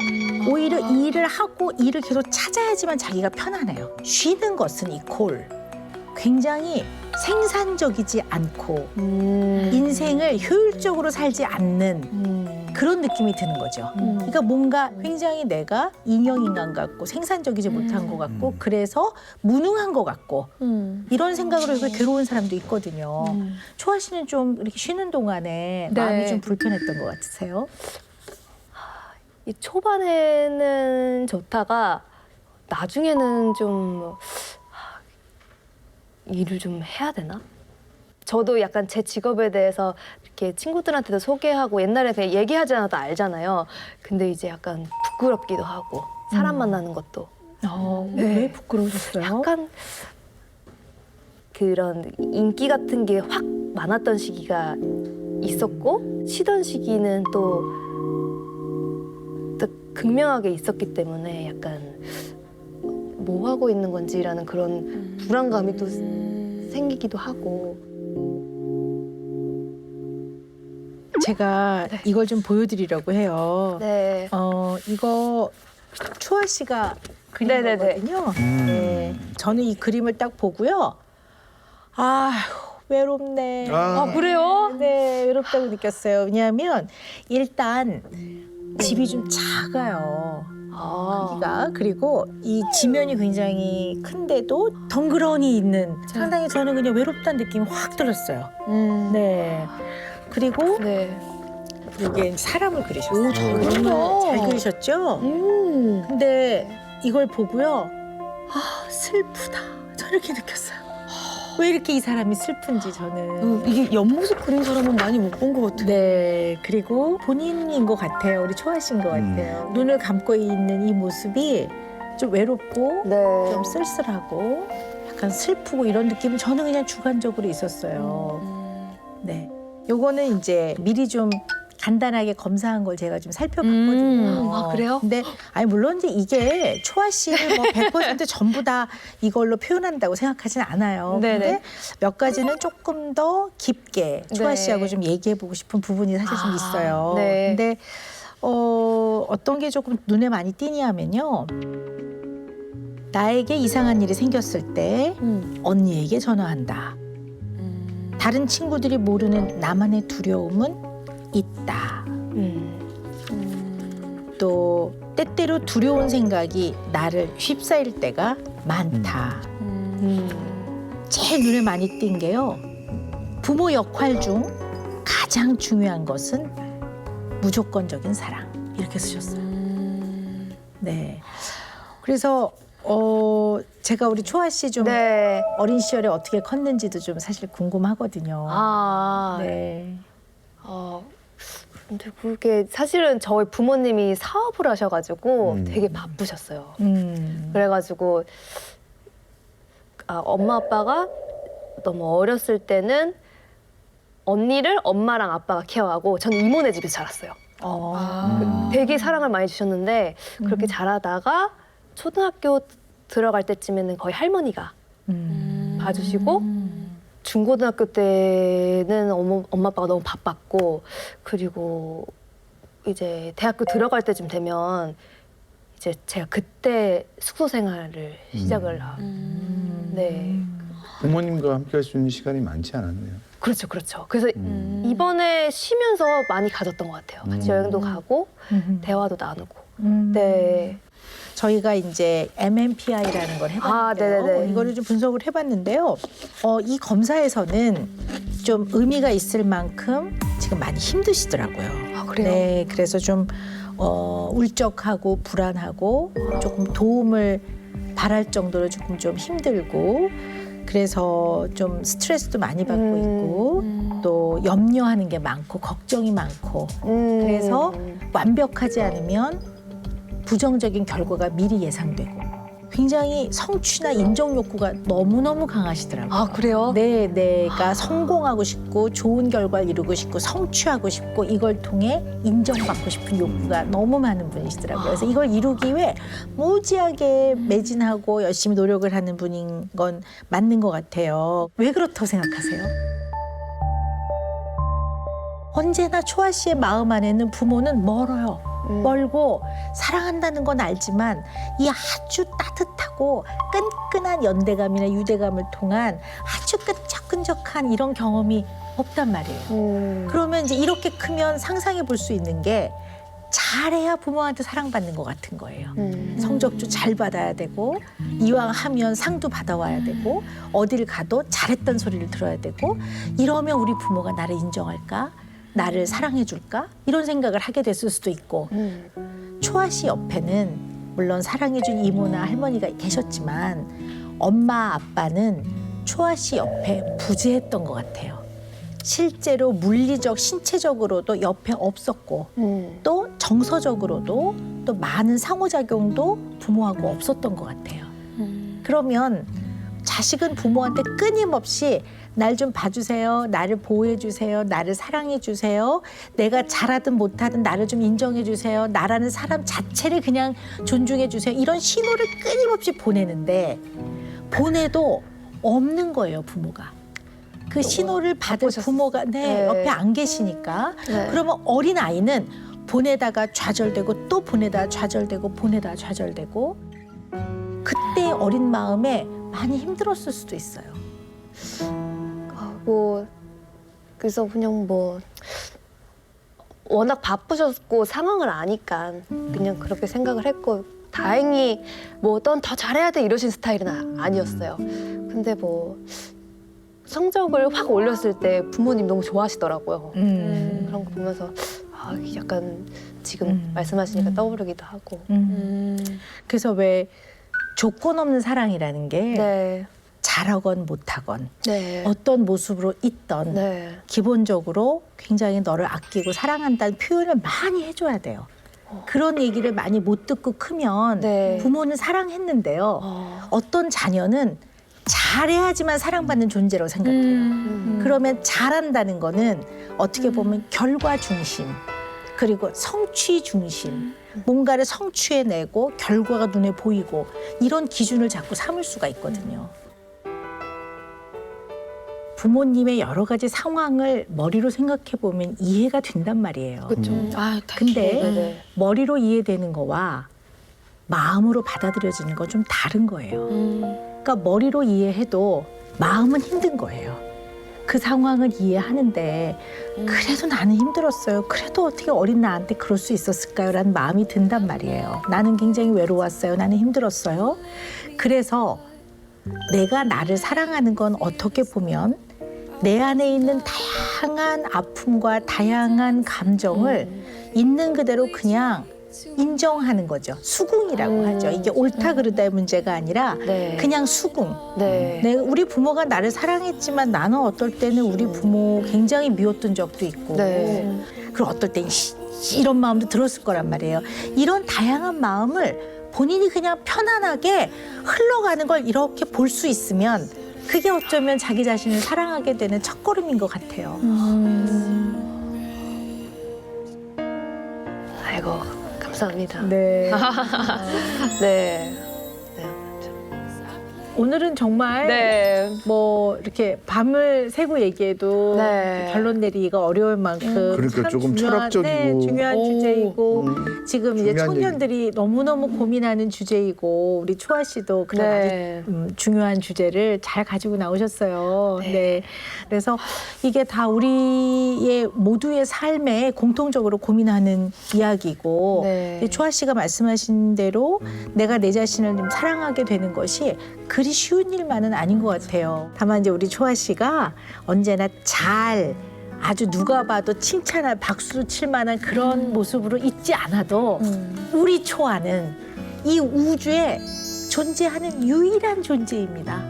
S6: 오히려 일을 하고 일을 계속 찾아야지만 자기가 편안해요. 쉬는 것은 이콜 굉장히 생산적이지 않고 인생을 효율적으로 살지 않는 그런 느낌이 드는 거죠. 그러니까 뭔가 굉장히 내가 인형인간 같고 생산적이지 못한 것 같고 그래서 무능한 것 같고 이런 생각으로 해서 괴로운 사람도 있거든요. 초아 씨는 좀 이렇게 쉬는 동안에
S5: 네.
S6: 마음이 좀 불편했던 것 같으세요?
S5: 이 초반에는 좋다가 나중에는 좀 일을 좀 해야 되나? 저도 약간 제 직업에 대해서 이렇게 친구들한테도 소개하고 옛날에 그냥 얘기하지 않아도 알잖아요. 근데 이제 약간 부끄럽기도 하고 사람 만나는 것도
S6: 왜 부끄러우셨어요?
S5: 약간 그런 인기 같은 게 확 많았던 시기가 있었고 쉬던 시기는 또 극명하게 있었기 때문에 약간 뭐 하고 있는 건지라는 그런 불안감이 또 생기기도 하고.
S6: 제가 이걸 좀 보여드리려고 해요.
S5: 네.
S6: 이거 초아 씨가 그린
S5: 네네네.
S6: 거거든요. 네. 저는 이 그림을 딱 보고요. 외롭네.
S5: 그래요?
S6: 네, 외롭다고 느꼈어요. 왜냐하면 일단 집이 좀 작아요. 크기가. 그리고 이 지면이 굉장히 큰데도 덩그러니 있는 상당히 저는 그냥 외롭다는 느낌이 확 들었어요. 네. 그리고
S5: 네.
S6: 이게 사람을 그리셨어요.
S2: 오, 잘 그린다.
S6: 잘 그리셨죠? 근데 이걸 보고요. 슬프다. 저렇게 느꼈어요. 왜 이렇게 이 사람이 슬픈지 저는.
S2: 이게 옆모습 그린 사람은 많이 못 본 것 같아.
S6: 네, 그리고 본인인 것 같아요. 우리 초아 씨인 것 같아요. 눈을 감고 있는 이 모습이 좀 외롭고
S5: 네.
S6: 좀 쓸쓸하고 약간 슬프고 이런 느낌은 저는 그냥 주관적으로 있었어요. 네. 요거는 이제 미리 좀 간단하게 검사한 걸 제가 좀 살펴봤거든요.
S5: 아, 그래요?
S6: 근데 아니 물론 이제 이게 초아 씨를 뭐 100% 전부 다 이걸로 표현한다고 생각하진 않아요.
S5: 네네.
S6: 근데 몇 가지는 조금 더 깊게 초아
S5: 네.
S6: 씨하고 좀 얘기해보고 싶은 부분이 사실 좀 있어요.
S5: 네.
S6: 근데 어떤 게 조금 눈에 많이 띄냐면요. 나에게 이상한 일이 생겼을 때 언니에게 전화한다. 다른 친구들이 모르는 나만의 두려움은 있다. 또 때때로 두려운 생각이 나를 휩싸일 때가 많다. 제일 눈에 많이 띈 게요. 부모 역할 중 가장 중요한 것은 무조건적인 사랑. 이렇게 쓰셨어요. 네. 그래서 제가 우리 초아 씨 좀
S5: 네.
S6: 어린 시절에 어떻게 컸는지도 좀 사실 궁금하거든요.
S5: 아,
S6: 네.
S5: 근데 그게 사실은 저희 부모님이 사업을 하셔가지고 되게 바쁘셨어요. 그래가지고 엄마 아빠가 너무 어렸을 때는 언니를 엄마랑 아빠가 케어하고 저는 이모네 집에서 자랐어요. 되게 사랑을 많이 주셨는데 그렇게 자라다가 초등학교 들어갈 때쯤에는 거의 할머니가 봐주시고 중고등학교 때는 엄마 아빠가 너무 바빴고 그리고 이제 대학교 들어갈 때쯤 되면 이제 제가 그때 숙소 생활을 시작을 네.
S1: 부모님과 함께 할 수 있는 시간이 많지 않았네요.
S5: 그렇죠, 그렇죠. 그래서 이번에 쉬면서 많이 가졌던 것 같아요. 같이 여행도 가고 대화도 나누고. 네.
S6: 저희가 이제 MMPI라는 걸
S5: 아,
S6: 해봤는데요.
S5: 네네네.
S6: 이거를 좀 분석을 해봤는데요. 이 검사에서는 좀 의미가 있을 만큼 지금 많이 힘드시더라고요.
S5: 아, 그래요?
S6: 네, 그래서 좀 울적하고 불안하고 조금 도움을 바랄 정도로 조금 좀 힘들고 그래서 좀 스트레스도 많이 받고 있고 또 염려하는 게 많고 걱정이 많고 그래서 완벽하지 않으면 부정적인 결과가 미리 예상되고 굉장히 성취나 인정 욕구가 너무너무 강하시더라고요.
S5: 아, 그래요?
S6: 네, 내가 성공하고 싶고 좋은 결과를 이루고 싶고 성취하고 싶고 이걸 통해 인정받고 싶은 욕구가 너무 많은 분이시더라고요. 그래서 이걸 이루기 위해 무지하게 매진하고 열심히 노력을 하는 분인 건 맞는 것 같아요. 왜 그렇다고 생각하세요? 언제나 초아 씨의 마음 안에는 부모는 멀어요. 멀고 사랑한다는 건 알지만 이 아주 따뜻하고 끈끈한 연대감이나 유대감을 통한 아주 끈적끈적한 이런 경험이 없단 말이에요. 그러면 이제 이렇게 크면 상상해 볼 수 있는 게 잘해야 부모한테 사랑받는 것 같은 거예요. 성적도 잘 받아야 되고 이왕 하면 상도 받아와야 되고 어딜 가도 잘했던 소리를 들어야 되고 이러면 우리 부모가 나를 인정할까? 나를 사랑해 줄까? 이런 생각을 하게 됐을 수도 있고 초아 씨 옆에는 물론 사랑해 준 이모나 할머니가 계셨지만 엄마 아빠는 초아 씨 옆에 부재했던 것 같아요. 실제로 물리적 신체적으로도 옆에 없었고 또 정서적으로도 또 많은 상호작용도 부모하고 없었던 것 같아요. 그러면 자식은 부모한테 끊임없이 날 좀 봐주세요. 나를 보호해주세요. 나를 사랑해주세요. 내가 잘하든 못하든 나를 좀 인정해주세요. 나라는 사람 자체를 그냥 존중해주세요. 이런 신호를 끊임없이 보내는데 보내도 없는 거예요, 부모가. 그 신호를 받을 부모가
S5: 네.
S6: 옆에 안 계시니까
S5: 네.
S6: 그러면 어린 아이는 보내다가 좌절되고 또 보내다가 좌절되고 보내다가 좌절되고 그때 어린 마음에 많이 힘들었을 수도 있어요.
S5: 그래서 그냥 워낙 바쁘셨고 상황을 아니까 그냥 그렇게 생각을 했고 다행히 넌 더 잘해야 돼 이러신 스타일은 아니었어요. 근데 성적을 확 올렸을 때 부모님 너무 좋아하시더라고요. 그런 거 보면서 약간 지금 말씀하시니까 떠오르기도 하고.
S6: 그래서 왜 조건 없는 사랑이라는 게
S5: 네.
S6: 잘하건 못하건
S5: 네.
S6: 어떤 모습으로 있던
S5: 네.
S6: 기본적으로 굉장히 너를 아끼고 사랑한다는 표현을 많이 해줘야 돼요. 그런 얘기를 많이 못 듣고 크면
S5: 네.
S6: 부모는 사랑했는데요. 어떤 자녀는 잘해야지만 사랑받는 존재라고 생각해요. 그러면 잘한다는 거는 어떻게 보면 결과 중심, 그리고 성취 중심, 뭔가를 성취해내고 결과가 눈에 보이고 이런 기준을 자꾸 삼을 수가 있거든요. 부모님의 여러 가지 상황을 머리로 생각해 보면 이해가 된단 말이에요.
S5: 그렇죠.
S2: 아,
S6: 근데
S5: 네네.
S6: 머리로 이해되는 거와 마음으로 받아들여지는 건 좀 다른 거예요. 그러니까 머리로 이해해도 마음은 힘든 거예요. 그 상황을 이해하는데 그래도 나는 힘들었어요. 그래도 어떻게 어린 나한테 그럴 수 있었을까요? 라는 마음이 든단 말이에요. 나는 굉장히 외로웠어요. 나는 힘들었어요. 그래서 내가 나를 사랑하는 건 어떻게 보면 내 안에 있는 다양한 아픔과 다양한 감정을 있는 그대로 그냥 인정하는 거죠. 수긍이라고 하죠. 이게 옳다 그르다의 문제가 아니라
S5: 네.
S6: 그냥 수긍.
S5: 네.
S6: 우리 부모가 나를 사랑했지만 나는 어떨 때는 우리 부모 굉장히 미웠던 적도 있고
S5: 네.
S6: 그리고 어떨 때는 이런 마음도 들었을 거란 말이에요. 이런 다양한 마음을 본인이 그냥 편안하게 흘러가는 걸 이렇게 볼 수 있으면 그게 어쩌면 자기 자신을 사랑하게 되는 첫걸음인 것 같아요.
S5: 아이고 감사합니다.
S6: 네.
S5: 네.
S6: 오늘은 정말
S3: 네.
S6: 뭐 이렇게 밤을 새고 얘기해도
S5: 네.
S6: 결론 내리기가 어려울 만큼
S1: 그러니까
S6: 참
S1: 조금
S6: 중요한,
S1: 철학적이고.
S6: 네, 중요한 주제이고 지금 이제
S1: 중요한
S6: 청년들이 너무너무 고민하는 주제이고 우리 초아 씨도 그런
S5: 네.
S6: 아주 중요한 주제를 잘 가지고 나오셨어요. 네. 그래서 이게 다 우리의 모두의 삶에 공통적으로 고민하는 이야기고
S5: 네.
S6: 초아 씨가 말씀하신 대로 내가 내 자신을 좀 사랑하게 되는 것이 그리 쉬운 일만은 아닌 것 같아요. 다만 이제 우리 초아 씨가 언제나 잘 아주 누가 봐도 칭찬할 박수 칠 만한 그런 모습으로 있지 않아도 우리 초아는 이 우주에 존재하는 유일한 존재입니다.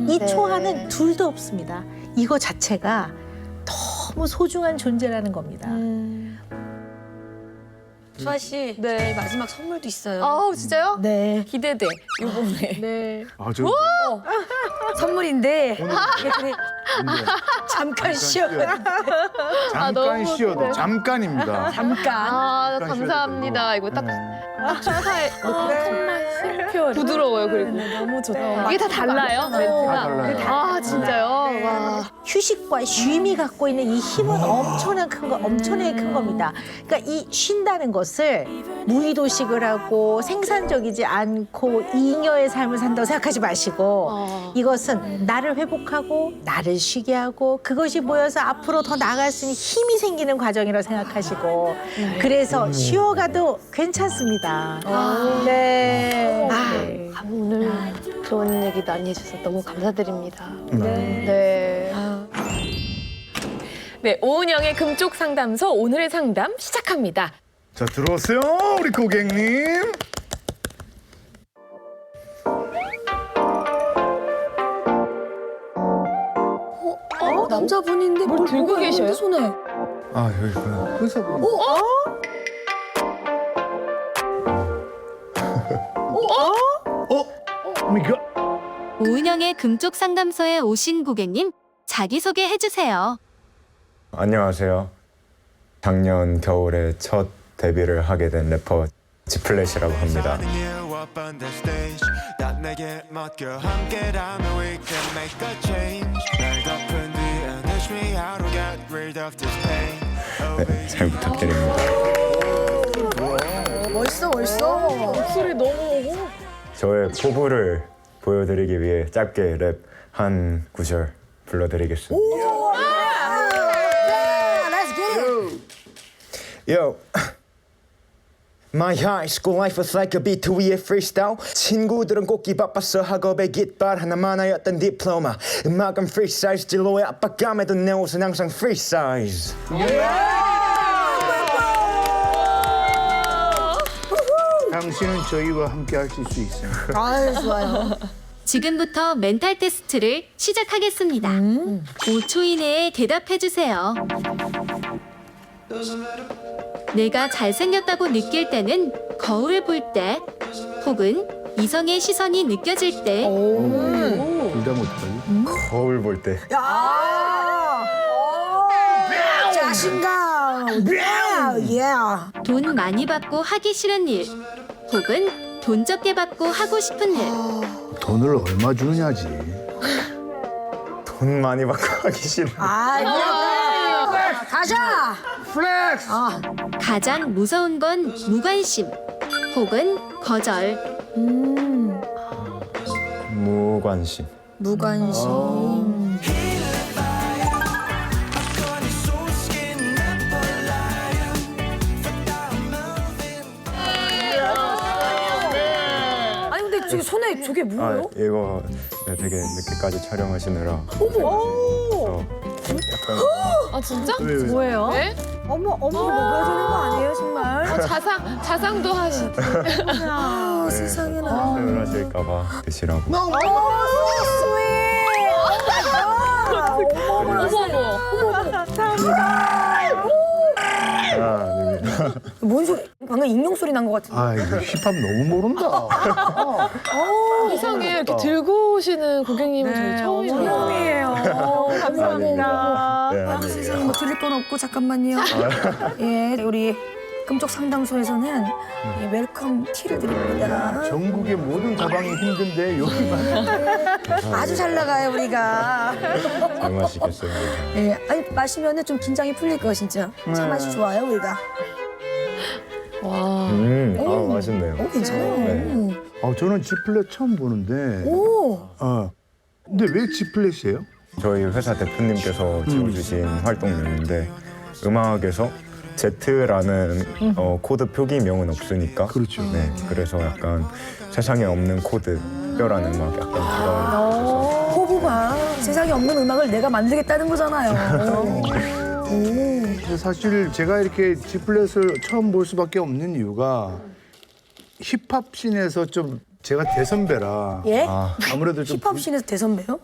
S6: 이
S5: 네.
S6: 초아는 둘도 없습니다. 이거 자체가 너무 소중한 존재라는 겁니다.
S2: 수아 씨,
S5: 네.
S2: 저희 마지막 선물도 있어요.
S5: 아우 진짜요?
S6: 네.
S3: 기대돼. 요번에.
S6: 네.
S1: 아, 저
S2: 선물인데 이게 되게
S1: 잠깐
S2: 쉬어요.
S1: 잠깐
S5: 너무
S1: 쉬어도
S5: 네.
S1: 잠깐입니다.
S2: 잠깐.
S5: 아
S1: 잠깐
S5: 감사합니다.
S1: 쉬어도
S5: 이거 딱
S1: 네.
S5: 축하해.
S3: 부드러워요, 그리고.
S2: 너무 좋다.
S5: 이게 다 달라요?
S1: 다
S5: 멘트가?
S1: 달라요.
S5: 아 진짜요? 와.
S6: 휴식과 쉼이 갖고 있는 이 힘은 엄청나게 큰 겁니다. 그러니까 이 쉰다는 것을 무의도식을 하고 생산적이지 않고 잉여의 삶을 산다고 생각하지 마시고 이것은 나를 회복하고 나를 쉬게 하고 그것이 모여서 앞으로 더 나아갈 수 있는 힘이 생기는 과정이라고 생각하시고 그래서 쉬어가도 괜찮습니다. 네. 네.
S5: 오늘 좋은 얘기 많이 해주셔서 너무 감사드립니다. 네.
S3: 네, 오은영의 금쪽 상담소 오늘의 상담 시작합니다.
S1: 자, 들어오세요, 우리 고객님.
S2: 남자분인데
S3: 뭘 들고 계셔요?
S2: 손에.
S1: 아, 여기구나. 그래서 오미가.
S4: 오은영의 금쪽 상담소에 오신 고객님 자기소개 해주세요.
S8: 안녕하세요. 작년 겨울에 첫 데뷔를 하게 된 래퍼 지플랫이라고 합니다. 네, 잘 부탁드립니다.
S2: 멋있어, 멋있어.
S3: 목소리 너무.
S8: 저의 포부를 보여드리기 위해 짧게 랩 한 구절 불러드리겠습니다. Yo. My high school life was like a beat 위의 freestyle. 친구들은 꽂기 바빠서 학업에 깃발 하나만 하였던 디플로마. 음악은 free size 진로의 압박감에도 내 옷은 항상 free size.
S1: 당신은 저희와 함께 하실 수 있습니다.
S2: 아, 좋아요.
S4: 지금부터 멘탈 테스트를 시작하겠습니다. 5초 이내에 대답해주세요. 내가 잘생겼다고 느낄 때는 거울을 볼 때, 혹은 이성의 시선이 느껴질 때,
S1: 불다면 어떡하지?
S8: 거울 볼 때.
S6: 자신감. 예.
S4: 돈 많이 받고 하기 싫은 일 혹은 돈 적게 받고 하고 싶은 일.
S1: 돈을 얼마 주느냐지.
S8: 돈 많이 받고 하기 싫어.
S6: 가자.
S1: 플렉스!
S4: 가장 무서운 건 무관심 혹은 거절.
S8: 무관심.
S2: 무관심. 아니 근데 저기 손에 저게
S8: 아,
S2: 뭐예요?
S8: 이거 되게 늦게까지 촬영하시느라. 어머. 약간
S3: 아 진짜?
S2: 뭐예요?
S3: 네?
S6: 어머
S2: 뭐가 되는 거 아니에요 정말?
S3: 자상도 하시.
S8: 세상에나. 사용을 하실까봐 드시라고. 아, 아닙니다.
S2: 뭔 소리? 방금 익명 소리 난 것 같은데.
S1: 아, 이거 힙합 너무 모른다.
S3: 이상해 이렇게 들고 오시는 고객님은 저희 처음이에요.
S2: 처음이에요.
S6: 감사합니다.
S8: 네, 아니에요.
S2: 뭐 드릴 건 없고 잠깐만요. 예, 우리 금쪽 상담소에서는 이 웰컴 티를 드립니다.
S1: 전국의 모든 가방이 힘든데 여기만.
S2: 아주 잘 나가요 우리가.
S8: 잘 마시겠어요.
S2: 예, 아니 마시면은 좀 긴장이 풀릴 거 진짜. 차 맛이 좋아요 우리가.
S3: 와.
S8: 아, 맛있네요.
S2: 괜찮아요.
S8: 네.
S1: 저는 지플랫 처음 보는데.
S2: 오.
S1: 근데 왜 지플랫이에요?
S8: 저희 회사 대표님께서 지어주신 활동명인데 음악에서 Z라는 코드 표기명은 없으니까
S1: 그렇죠.
S8: 네, 그래서 약간 세상에 없는 코드 특별한 음악 약간 들어있어서
S2: 호부가 세상에 없는 음악을 내가 만들겠다는 거잖아요.
S1: 근데 사실 제가 이렇게 지플랫을 처음 볼 수밖에 없는 이유가 힙합 씬에서 좀 제가 대선배라
S2: 예?
S1: 아무래도 좀
S2: 힙합 씬에서 대선배요?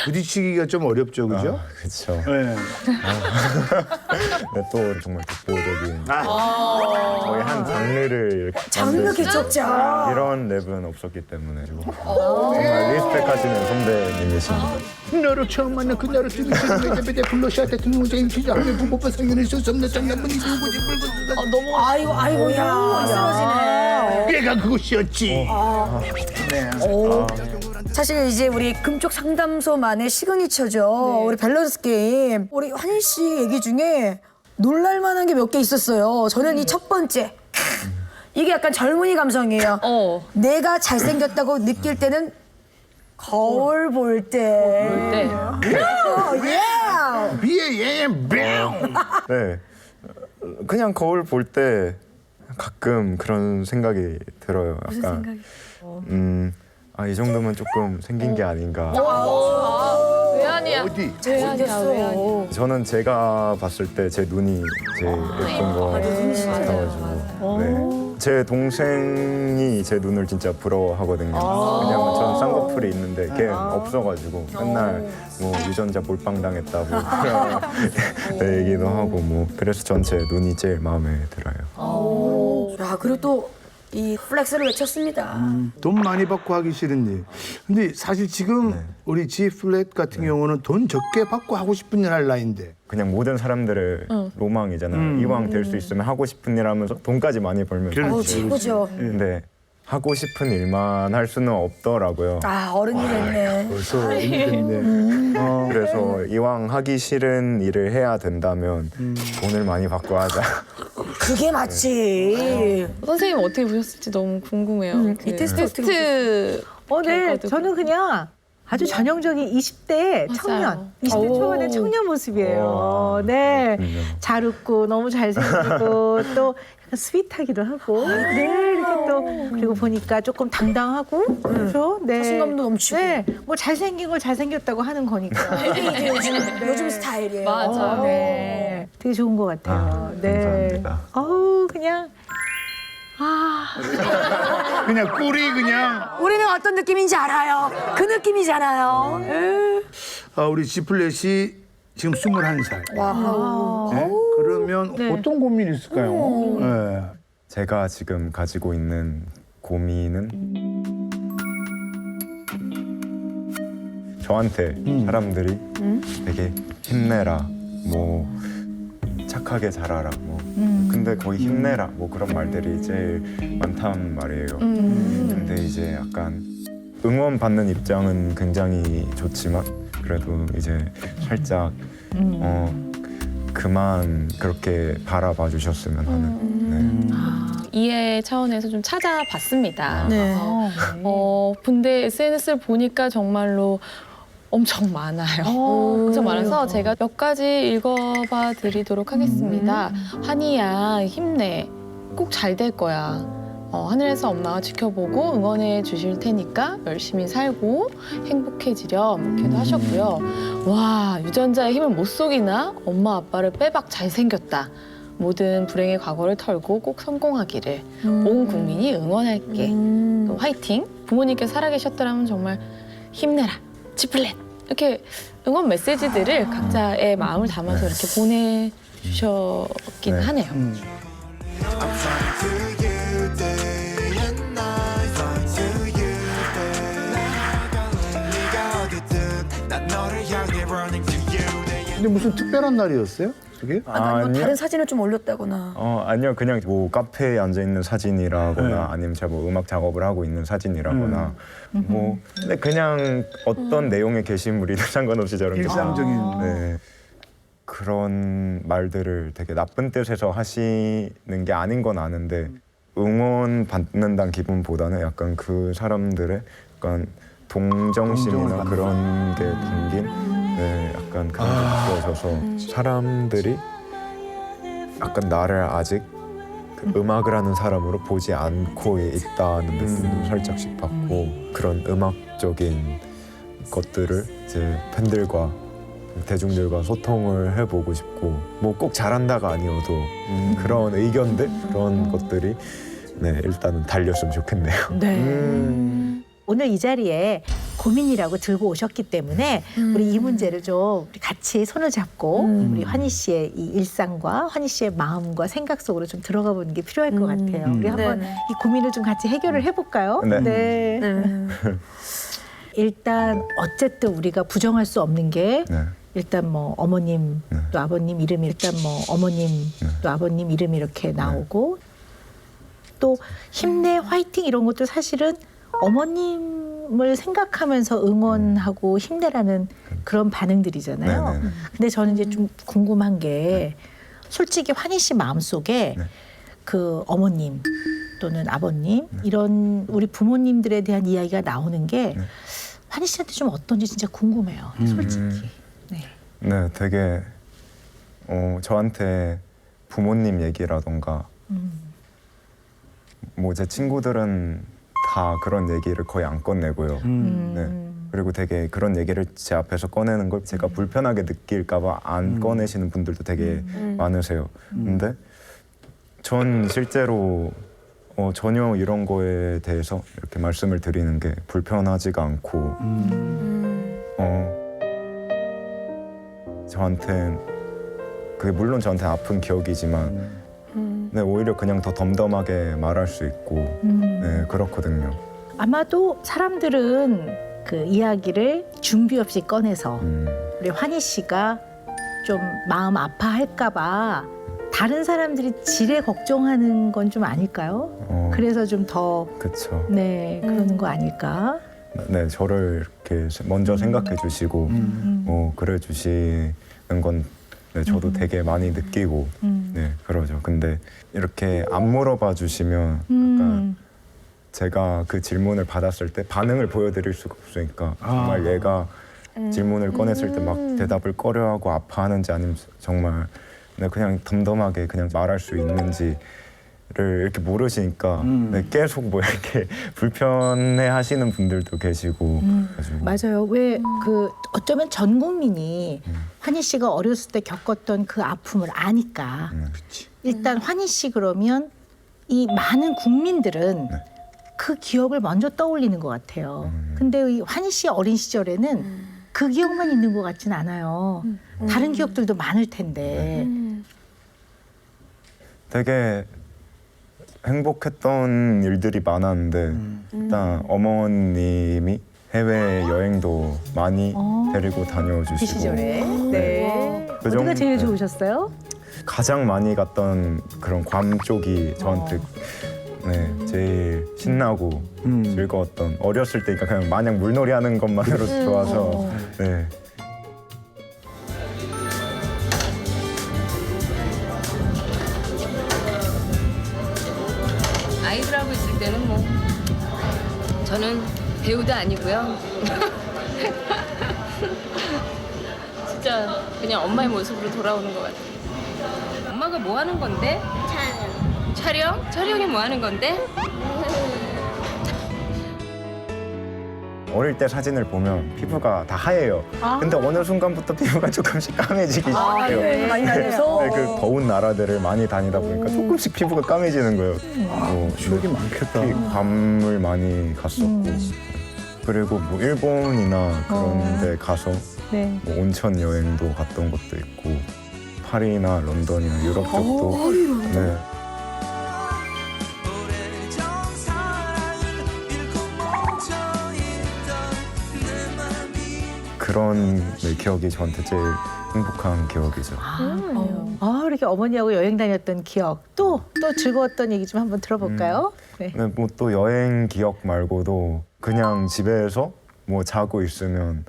S1: 부딪히기가 좀 어렵죠, 그죠?
S8: 그렇죠.
S1: 네.
S8: 네, 또 정말 독보적인 저희 한 장르를 이렇게
S2: 장르
S8: 만들 수
S2: 개척자.
S8: 이런 랩은 없었기 때문에 정말 리스펙하시는 선배님이십니다.
S1: 너를 처음 만난 그날을 뜨기 불러셔야 대통령 제일 주장하는 불법과 상관이 있을 수 없는 장난분이 누구지 불고
S3: 너무
S2: 아이고야 쓰러지네.
S1: 얘가 그것이었지.
S2: 사실 이제 우리 금쪽 상담소만의 시그니처죠. 우리 밸런스 게임. 우리 환희 씨 얘기 중에 놀랄만한 게 몇 개 있었어요. 저는 이 첫 번째. 이게 약간 젊은이 감성이에요. 내가 잘생겼다고 느낄 때는 거울 볼 때.
S3: 네.
S1: 비에
S8: 네, 그냥 거울 볼 때 가끔 그런 생각이 들어요. 약간 이 정도면 조금 생긴 게 아닌가.
S3: 외환이야.
S1: 어디?
S3: 외환이야 외환이.
S8: 저는 제가 봤을 때 제 눈이 제일 예쁜 거 같아가지고 네. 제 동생이 제 눈을 진짜 부러워하거든요. 왜냐면 저는 쌍꺼풀이 있는데 걔는 없어가지고 맨날 뭐 유전자 몰빵 당했다고 네, 얘기도 하고 뭐 그래서 전 제 눈이 제일 마음에 들어요.
S2: 야, 그리고 또 이 플렉스를 외쳤습니다.
S1: 돈 많이 받고 하기 싫은 일. 근데 사실 지금 우리 G 플랫 같은 경우는 돈 적게 받고 하고 싶은 일 할 나이인데.
S8: 그냥 모든 사람들의 로망이잖아요. 이왕 될 수 있으면 하고 싶은 일 하면서 돈까지 많이 벌면 좋지.
S2: 최고죠.
S8: 근데 하고 싶은 일만 할 수는 없더라고요.
S2: 어른이 됐네.
S1: 벌써 어른이 됐네.
S8: 그래서 이왕 하기 싫은 일을 해야 된다면 돈을 많이 받고 하자.
S2: 그게 맞지.
S3: 선생님 어떻게 보셨을지 너무 궁금해요.
S2: 이 테스트 어떻게
S6: 네.
S3: 결과도
S6: 저는 그냥 아주 전형적인 20대 청년, 20대 초반의 청년 모습이에요. 네. 잘 웃고 너무 잘생기고 또 약간 스윗하기도 하고. 네, 이렇게 또 그리고 보니까 조금 당당하고 그렇죠? 네.
S2: 자신감도 넘치고.
S6: 네. 뭐 잘생긴 걸 잘생겼다고 하는 거니까.
S2: 이게 요즘 스타일이에요.
S3: 맞아.
S6: 네. 되게 좋은 것 같아요. 네.
S8: 감사합니다.
S6: 어우, 그냥
S1: 그냥 꿀이 그냥.
S2: 우리는 어떤 느낌인지 알아요. 그 느낌이잖아요.
S1: 우리 G 플랫이 지금 21살.
S2: 와우.
S1: 네? 그러면 어떤 고민이 있을까요? 네.
S8: 제가 지금 가지고 있는 고민은 저한테 사람들이 되게 힘내라, 뭐 착하게 자라라, 뭐 근데 거의 힘내라 뭐 그런 말들이 제일 많단 말이에요. 근데 이제 약간 응원받는 입장은 굉장히 좋지만 그래도 이제 살짝 그만 그렇게 바라봐 주셨으면 하는.
S3: 이해 차원에서 좀 찾아봤습니다.
S2: 네.
S3: 근데 SNS를 보니까 정말로 엄청 많아요. 엄청 많아서 제가 몇 가지 읽어봐 드리도록 하겠습니다. 환희야, 힘내. 꼭 잘 될 거야. 하늘에서 엄마가 지켜보고 응원해 주실 테니까 열심히 살고 행복해지렴. 이렇게도 하셨고요. 와, 유전자의 힘을 못 속이나 엄마 아빠를 빼박 잘생겼다. 모든 불행의 과거를 털고 꼭 성공하기를 온 국민이 응원할게. 또 화이팅. 부모님께 살아계셨더라면 정말 힘내라. 지플렛. 이렇게 응원 메시지들을 각자의 마음을 담아서 이렇게 보내주셨긴
S8: 네.
S3: 하네요.
S1: 근데 무슨 특별한 날이었어요? 그게?
S2: 아니면 다른 사진을 좀 올렸다거나.
S8: 아니요, 그냥 뭐 카페에 앉아 있는 사진이라거나
S1: 네.
S8: 아니면 제가 뭐 음악 작업을 하고 있는 사진이라거나 뭐 근데 그냥 어떤 내용의 게시물이든 상관없이 저런
S1: 일상적인.
S8: 네. 그런 말들을 되게 나쁜 뜻에서 하시는 게 아닌 건 아는데 응원 받는다는 기분보다는 약간 그 사람들의 약간 동정심이나
S1: 동정을
S8: 그런 게 담긴 네, 약간 그런 게 느껴져서 사람들이 약간 나를 아직 그 음악을 하는 사람으로 보지 않고 있다는 느낌도 살짝씩 받고 그런 음악적인 것들을 이제 팬들과 대중들과 소통을 해보고 싶고 뭐 꼭 잘한다가 아니어도 그런 의견들 그런 것들이 네 일단은 달렸으면 좋겠네요.
S2: 네.
S6: 오늘 이 자리에 고민이라고 들고 오셨기 때문에 우리 이 문제를 좀 우리 같이 손을 잡고 우리 환희 씨의 이 일상과 환희 씨의 마음과 생각 속으로 좀 들어가 보는 게 필요할 것 같아요. 우리 한번
S2: 네네.
S6: 이 고민을 좀 같이 해결을 해볼까요?
S8: 네.
S2: 네.
S6: 일단 어쨌든 우리가 부정할 수 없는 게
S8: 네.
S6: 일단 뭐 어머님 또 아버님 이름이 일단 뭐 어머님 또 아버님 이름이 이렇게 나오고 또 힘내 화이팅 이런 것도 사실은 어머님을 생각하면서 응원하고 힘내라는 그런 반응들이잖아요.
S8: 네, 네, 네.
S6: 근데 저는 이제 좀 궁금한 게 솔직히 환희 씨 마음속에
S8: 네.
S6: 그 어머님 또는 아버님 이런 우리 부모님들에 대한 이야기가 나오는 게 환희 씨한테 좀 어떤지 진짜 궁금해요. 솔직히. 네.
S8: 네, 되게 저한테 부모님 얘기라던가 뭐 제 친구들은 다 그런 얘기를 거의 안 꺼내고요. 네. 그리고 되게 그런 얘기를 제 앞에서 꺼내는 걸 제가 불편하게 느낄까봐 안 꺼내시는 분들도 되게 많으세요. 근데 전 실제로 전혀 이런 거에 대해서 이렇게 말씀을 드리는 게 불편하지가 않고 저한텐 그게 물론 저한테 아픈 기억이지만 네, 오히려 그냥 더 덤덤하게 말할 수 있고 네, 그렇거든요.
S6: 아마도 사람들은 그 이야기를 준비 없이 꺼내서 우리 환희 씨가 좀 마음 아파할까봐 다른 사람들이 지레 걱정하는 건 좀 아닐까요? 그래서 좀 더
S8: 그렇죠.
S6: 네, 그러는 거 아닐까?
S8: 네, 저를 이렇게 먼저 생각해 주시고 그래 주시는 건 네, 저도 되게 많이 느끼고 네, 그러죠. 근데 이렇게 안 물어봐 주시면 약간 제가 그 질문을 받았을 때 반응을 보여드릴 수가 없으니까 정말 얘가 질문을 꺼냈을 때 막 대답을 꺼려하고 아파하는지 아니면 정말 네, 그냥 덤덤하게 그냥 말할 수 있는지를 이렇게 모르시니까 네, 계속 뭐 이렇게 불편해 하시는 분들도 계시고 가지고.
S6: 맞아요. 왜 그 어쩌면 전 국민이 환희 씨가 어렸을 때 겪었던 그 아픔을 아니까 일단 환희 씨 그러면 이 많은 국민들은 그 기억을 먼저 떠올리는 것 같아요. 근데 이 환희 씨 어린 시절에는 그 기억만 있는 것 같진 않아요. 다른 기억들도 많을 텐데.
S8: 되게 행복했던 일들이 많았는데 일단 어머님이 해외 여행도 많이 데리고 다녀주시고
S6: 그 시절에. 네.
S8: 그
S6: 어디가 제일
S8: 정도-
S6: 좋으셨어요?
S8: 가장 많이 갔던 그런 괌 쪽이 저한테 네, 제일 신나고 즐거웠던 어렸을 때니까 그냥 마냥 물놀이 하는 것만으로 좋아서 네.
S9: 아이들하고 있을 때는 뭐 저는 배우도 아니고요. 진짜 그냥 엄마의 모습으로 돌아오는 것 같아요. 엄마가 뭐 하는 건데? 촬영. 촬영이 뭐 하는 건데?
S8: 어릴 때 사진을 보면 피부가 다 하얘요. 근데 어느 순간부터 피부가 조금씩 까매지기 시작해요.
S2: 많이 다녀서.
S8: 네, 그 더운 나라들을 많이 다니다 보니까 조금씩 피부가 까매지는 거예요.
S1: 추억이 많겠다.
S8: 특히 괌을 많이 갔었고 그리고 뭐 일본이나 그런 데 가서
S6: 네.
S8: 뭐 온천 여행도 갔던 것도 있고 파리나 런던이나 유럽 쪽도 네. 그런 네, 기억이 저한테 제일 행복한 기억이죠.
S6: 이렇게 어머니하고 여행 다녔던 기억 또 즐거웠던 얘기 좀 한번 들어볼까요? 네.
S8: 네, 뭐 또 여행 기억 말고도 그냥 집에서 뭐 자고 있으면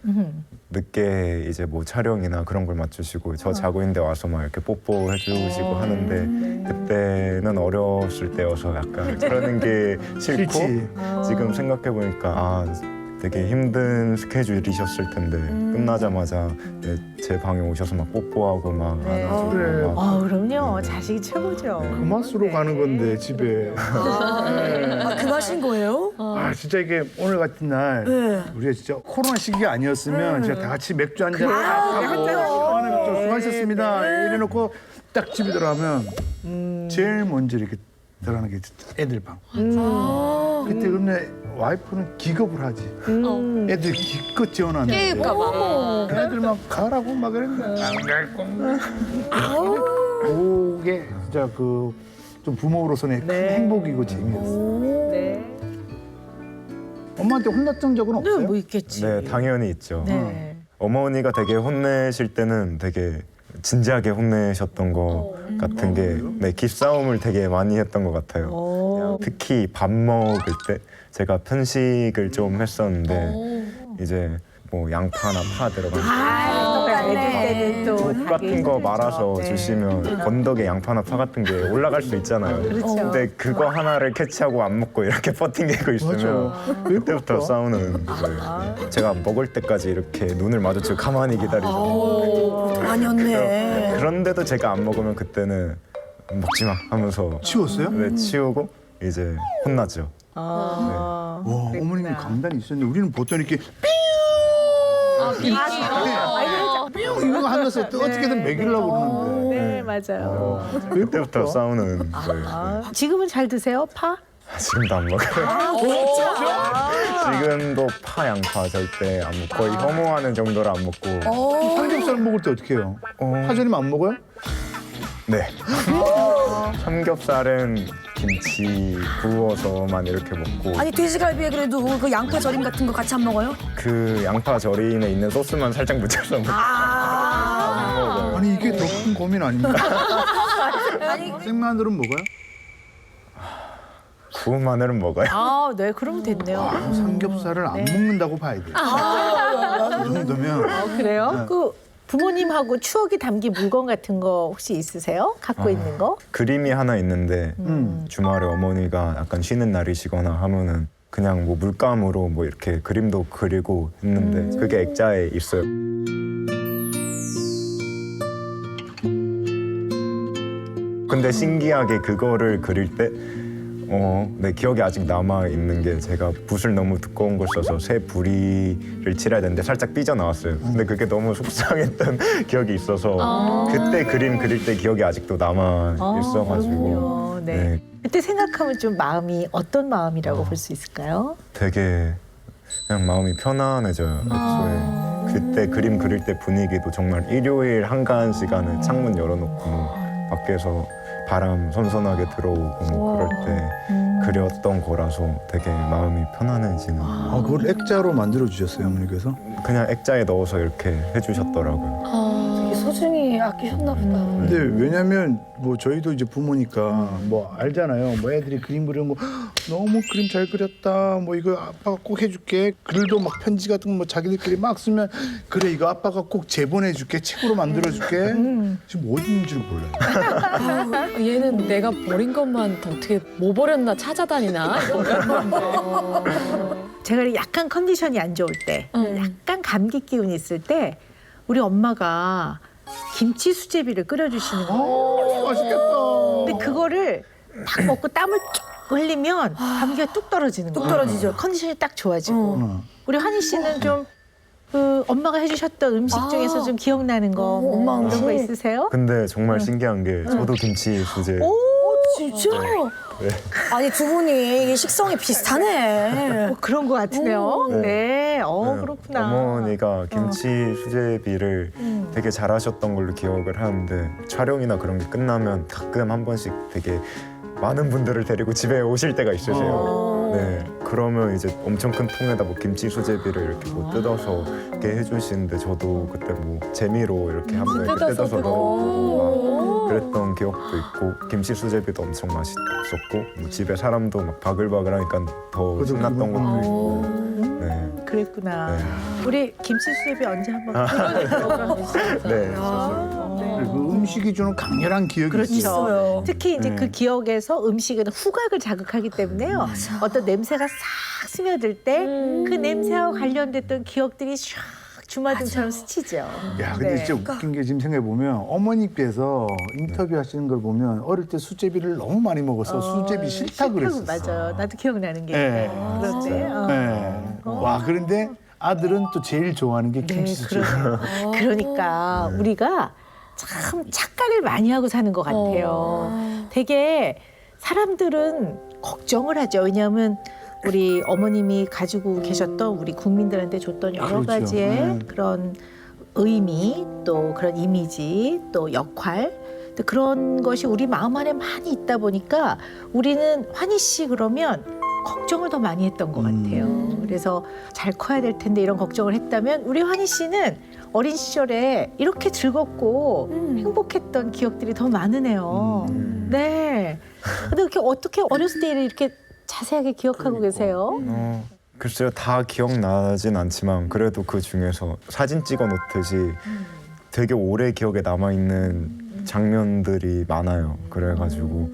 S8: 늦게 이제 뭐 촬영이나 그런 걸 맞추시고 저 자고 있는데 와서 막 이렇게 뽀뽀해 주시고 하는데 그때는 어렸을 때여서 약간 그러는 게 싫고
S1: 싫지.
S8: 지금 생각해 보니까 되게 힘든 스케줄이셨을 텐데 끝나자마자 네, 제 방에 오셔서 막 뽀뽀하고 막 안아주고
S1: 그래.
S8: 막
S6: 그럼요. 자식이 최고죠.
S1: 그 맛으로 가는 건데 집에.
S2: 그 맛인 거예요?
S1: 진짜 이게 오늘 같은 날 우리가 진짜 코로나 시기가 아니었으면 진짜 다 같이 맥주 한잔 하고 시원한 맥주 수고하셨습니다 이래놓고 딱 집에 들어가면 제일 먼저 이렇게 들어가는 게 애들 방. 그때 근데 와이프는 기겁을 하지. 애들 기껏 재워놨는데.
S3: 깨울까봐.
S1: 애들 막 가라고 막 그랬는데 안 갈 건가. 그게 진짜 그 좀 부모로서는 큰 행복이고 재미였어.
S6: 네.
S1: 엄마한테 혼났던 적은 없어요?
S6: 뭐 있겠지.
S8: 네, 당연히 있죠.
S6: 네.
S8: 어머니가 되게 혼내실 때는 되게 진지하게 혼내셨던 거 같은 게 네, 기싸움을 되게 많이 했던 것 같아요. 특히 밥 먹을 때 제가 편식을 좀 했었는데 이제 뭐 양파나 파 들어간
S6: 애들 때는 또
S8: 국 같은 거 말아서 주시면 건더기 양파나 파 같은 게 올라갈 수 있잖아요. 근데 그거 하나를 캐치하고 안 먹고 이렇게 버팅기고 있으면 그때부터 싸우는 거예요. 제가 먹을 때까지 이렇게 눈을 마주치고 가만히 기다리죠.
S2: 아니었네.
S8: 그런데도 제가 안 먹으면 그때는 먹지 마 하면서
S1: 치웠어요?
S8: 네, 치우고 이제 혼나죠.
S1: 와, 어머님이 강단이 있었는데 우리는 보통 이렇게 삐용 이거 하면서 또 어떻게든 먹이려고 그러는데
S6: 네, 맞아요.
S8: 그때부터 싸우는 거예요.
S6: 지금은 잘 드세요? 파?
S8: 지금도 안 먹어요. 지금도 파, 양파 절대 안 먹고 거의 혐오하는 정도로 안 먹고
S1: 삼겹살 먹을 때 어떻게 해요? 파전이면 안 먹어요?
S8: 네. 삼겹살은 김치 부어서만 이렇게 먹고
S2: 아니 돼지갈비에 그래도 그 양파 절임 같은 거 같이 안 먹어요?
S8: 그 양파 절임에 있는 소스만 살짝 묻혀서 먹고 안 먹어요.
S1: 아니 이게 더 큰 고민 아닙니까? 생마늘은 먹어요?
S8: 구운 마늘은 먹어요.
S6: 네, 그러면 됐네요.
S1: 삼겹살을 안 먹는다고 봐야 돼요. 그 정도면
S6: 그래요? 그 부모님하고 추억이 담긴 물건 같은 거 혹시 있으세요? 갖고 있는 거?
S8: 그림이 하나 있는데 주말에 어머니가 약간 쉬는 날이시거나 하면은 그냥 뭐 물감으로 뭐 이렇게 그림도 그리고 했는데 그게 액자에 있어요. 근데 신기하게 그거를 그릴 때 네, 기억이 아직 남아 있는 게 제가 붓을 너무 두꺼운 걸 써서 새 부리를 칠해야 되는데 살짝 삐져나왔어요. 근데 그게 너무 속상했던 기억이 있어서 그때 그림 그릴 때 기억이 아직도 남아 있어가지고
S6: 네. 그때 생각하면 좀 마음이 어떤 마음이라고 볼 수 있을까요?
S8: 되게 그냥 마음이 편안해져요. 애초에 그때 그림 그릴 때 분위기도 정말 일요일 한가한 시간에 창문 열어놓고 밖에서 바람 선선하게 들어오고 뭐 그럴 때 그렸던 거라서 되게 마음이 편안해지는.
S1: 아, 그걸 액자로 만들어 주셨어요, 어머니께서?
S8: 그냥 액자에 넣어서 이렇게 해주셨더라고요.
S2: 되게 소중히 아끼셨나 보다.
S1: 근데 왜냐면 뭐 저희도 이제 부모니까 뭐 알잖아요. 뭐 애들이 그림 그리는 거 너무 그림 잘 그렸다. 뭐 이거 아빠가 꼭 해줄게. 글도 막 편지 같은 거 뭐 자기들끼리 막 쓰면 그래 이거 아빠가 꼭 제본해줄게. 책으로 만들어줄게. 지금 뭐 어디 있는지를 몰라요.
S3: 얘는 내가 버린 것만 어떻게 뭐 버렸나 찾아다니나?
S6: 제가 약간 컨디션이 안 좋을 때, 약간 감기 기운이 있을 때 우리 엄마가 김치 수제비를 끓여주시는 거예요.
S1: 맛있겠다.
S6: 근데 그거를 딱 먹고 땀을 쭉 흘리면 감기가 뚝 떨어지는 거예요.
S2: 뚝 떨어지죠.
S6: 컨디션이 딱 좋아지고. 우리 환희 씨는 좀 그 엄마가 해주셨던 음식 중에서 좀 기억나는 거,
S2: 엄마
S6: 그런 거
S2: 음식.
S6: 있으세요?
S8: 근데 정말 신기한 게 저도 김치 수제.
S2: 진짜?
S8: 네.
S2: 아니 두 분이 식성이 비슷하네.
S6: 그런 거 같으네요. 네.
S8: 네,
S6: 그렇구나.
S8: 어머니가 김치 수제비를 되게 잘하셨던 걸로 기억을 하는데 촬영이나 그런 게 끝나면 가끔 한 번씩 되게 많은 분들을 데리고 집에 오실 때가 있으세요. 네, 그러면 이제 엄청 큰 통에다 뭐 김치 수제비를 이렇게 뭐 뜯어서 이렇게 해주시는데 저도 그때 뭐 재미로 이렇게 한번 이렇게 뜯어서 넣어보고 막 그랬던 기억도 있고 김치 수제비도 엄청 맛있었고 뭐 집에 사람도 막 바글바글하니까 더 신났던 것도 있고. 네.
S6: 그랬구나.
S8: 네.
S6: 우리 김치 수제비 언제 한번
S8: 네, 있었어요.
S1: 그 음식이 주는 강렬한 기억이
S6: 그렇죠.
S1: 있어요.
S6: 특히 이제 그 기억에서 음식은 후각을 자극하기 때문에요. 어떤 냄새가 싹 스며들 때 그 냄새와 관련됐던 기억들이 샥 주마등처럼 스치죠.
S1: 야, 근데
S6: 네.
S1: 진짜 웃긴 게 지금 생각해 보면 어머니께서 인터뷰하시는 걸 보면 어릴 때 수제비를 너무 많이 먹어서 수제비 싫다 그랬었어.
S6: 맞아요. 나도 기억나는 게.
S1: 네.
S6: 그런데
S1: 네. 와, 그런데 아들은 또 제일 좋아하는 게 김치 수제비.
S6: 그러니까 우리가 참 착각을 많이 하고 사는 것 같아요. 되게 사람들은 걱정을 하죠. 왜냐하면 우리 어머님이 가지고 계셨던 우리 국민들한테 줬던 여러
S1: 그렇죠.
S6: 가지의 그런 의미 또 그런 이미지 또 역할 또 그런 것이 우리 마음 안에 많이 있다 보니까 우리는 환희 씨 그러면 걱정을 더 많이 했던 것 같아요. 그래서 잘 커야 될 텐데 이런 걱정을 했다면 우리 환희 씨는 어린 시절에 이렇게 즐겁고 행복했던 기억들이 더 많으네요. 네. 근데 이렇게 어떻게 어렸을 때 이렇게 자세하게 기억하고 계세요?
S8: 글쎄요, 다 기억나진 않지만 그래도 그 중에서 사진 찍어 놓듯이 되게 오래 기억에 남아있는 장면들이 많아요. 그래가지고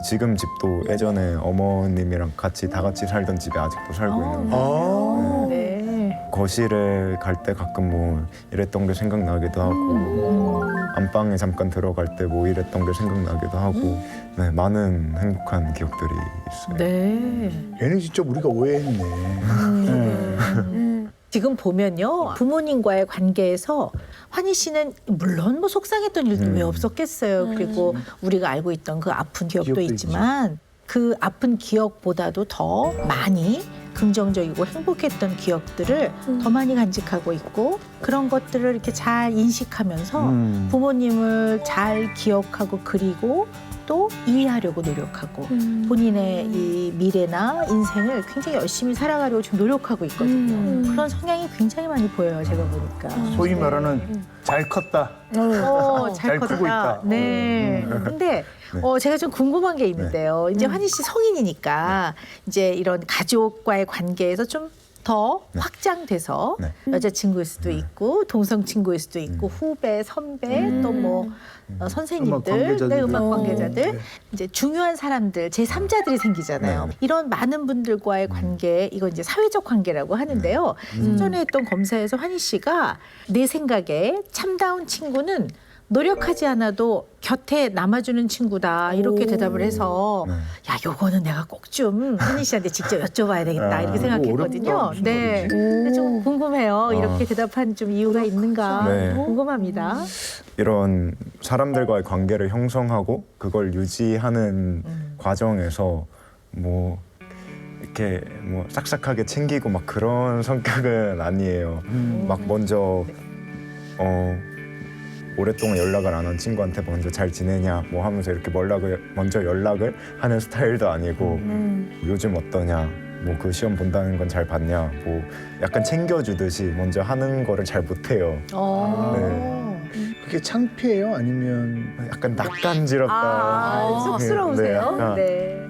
S8: 지금 집도 예전에 어머님이랑 같이 다 같이 살던 집에 아직도 살고 있는데
S6: 네.
S8: 거실에 갈 때 가끔 뭐 이랬던 게 생각나기도 하고 안방에 잠깐 들어갈 때 뭐 이랬던 게 생각나기도 하고 네, 많은 행복한 기억들이 있어요.
S6: 네.
S1: 얘는 진짜 우리가 오해했네. 네.
S6: 지금 보면요 부모님과의 관계에서 환희 씨는 물론 뭐 속상했던 일도 왜 없었겠어요. 그리고 우리가 알고 있던 그 아픈 기억도
S1: 기억도
S6: 있지만 그 아픈 기억보다도 더 많이 긍정적이고 행복했던 기억들을 더 많이 간직하고 있고 그런 것들을 이렇게 잘 인식하면서 부모님을 잘 기억하고 그리고 또 이해하려고 노력하고 본인의 이 미래나 인생을 굉장히 열심히 살아가려고 지금 노력하고 있거든요. 그런 성향이 굉장히 많이 보여요, 제가 보니까.
S1: 소위 말하는 잘 컸다.
S6: 잘
S1: 크고
S6: 컸다.
S1: 있다.
S6: 네. 근데 제가 좀 궁금한 게 있는데요. 이제 환희 씨 성인이니까 이제 이런 가족과의 관계에서 좀 더 확장돼서 여자친구일 수도 있고 동성 친구일 수도 있고 후배, 선배 또 뭐
S1: 음악
S6: 선생님들,
S1: 관계자들.
S6: 음악 관계자들
S1: 네.
S6: 이제 중요한 사람들 제3자들이 생기잖아요. 이런 많은 분들과의 관계 이건 이제 사회적 관계라고 하는데요. 사전에 했던 검사에서 환희 씨가 내 생각에 참다운 친구는 노력하지 않아도 곁에 남아주는 친구다 이렇게 대답을 해서 야 요거는 내가 꼭 좀 환희 씨한테 직접 여쭤봐야 되겠다 이렇게 생각했거든요.
S1: 어렵다, 무슨
S6: 네,
S1: 말이지?
S6: 근데 좀 궁금해요. 이렇게 대답한 좀 이유가 있는가
S8: 네.
S6: 궁금합니다.
S8: 이런 사람들과의 관계를 형성하고 그걸 유지하는 과정에서 뭐 이렇게 뭐 싹싹하게 챙기고 막 그런 성격은 아니에요. 막 먼저 오랫동안 연락을 안 한 친구한테 먼저 잘 지내냐 뭐 하면서 이렇게 먼저 연락을 하는 스타일도 아니고 요즘 어떠냐 뭐 그 시험 본다는 건 잘 봤냐 뭐 약간 챙겨주듯이 먼저 하는 거를 잘 못해요. 네.
S1: 그게 창피해요? 아니면
S8: 약간 낯간지럽다.
S6: 쑥스러우세요?
S8: 약간,
S6: 네.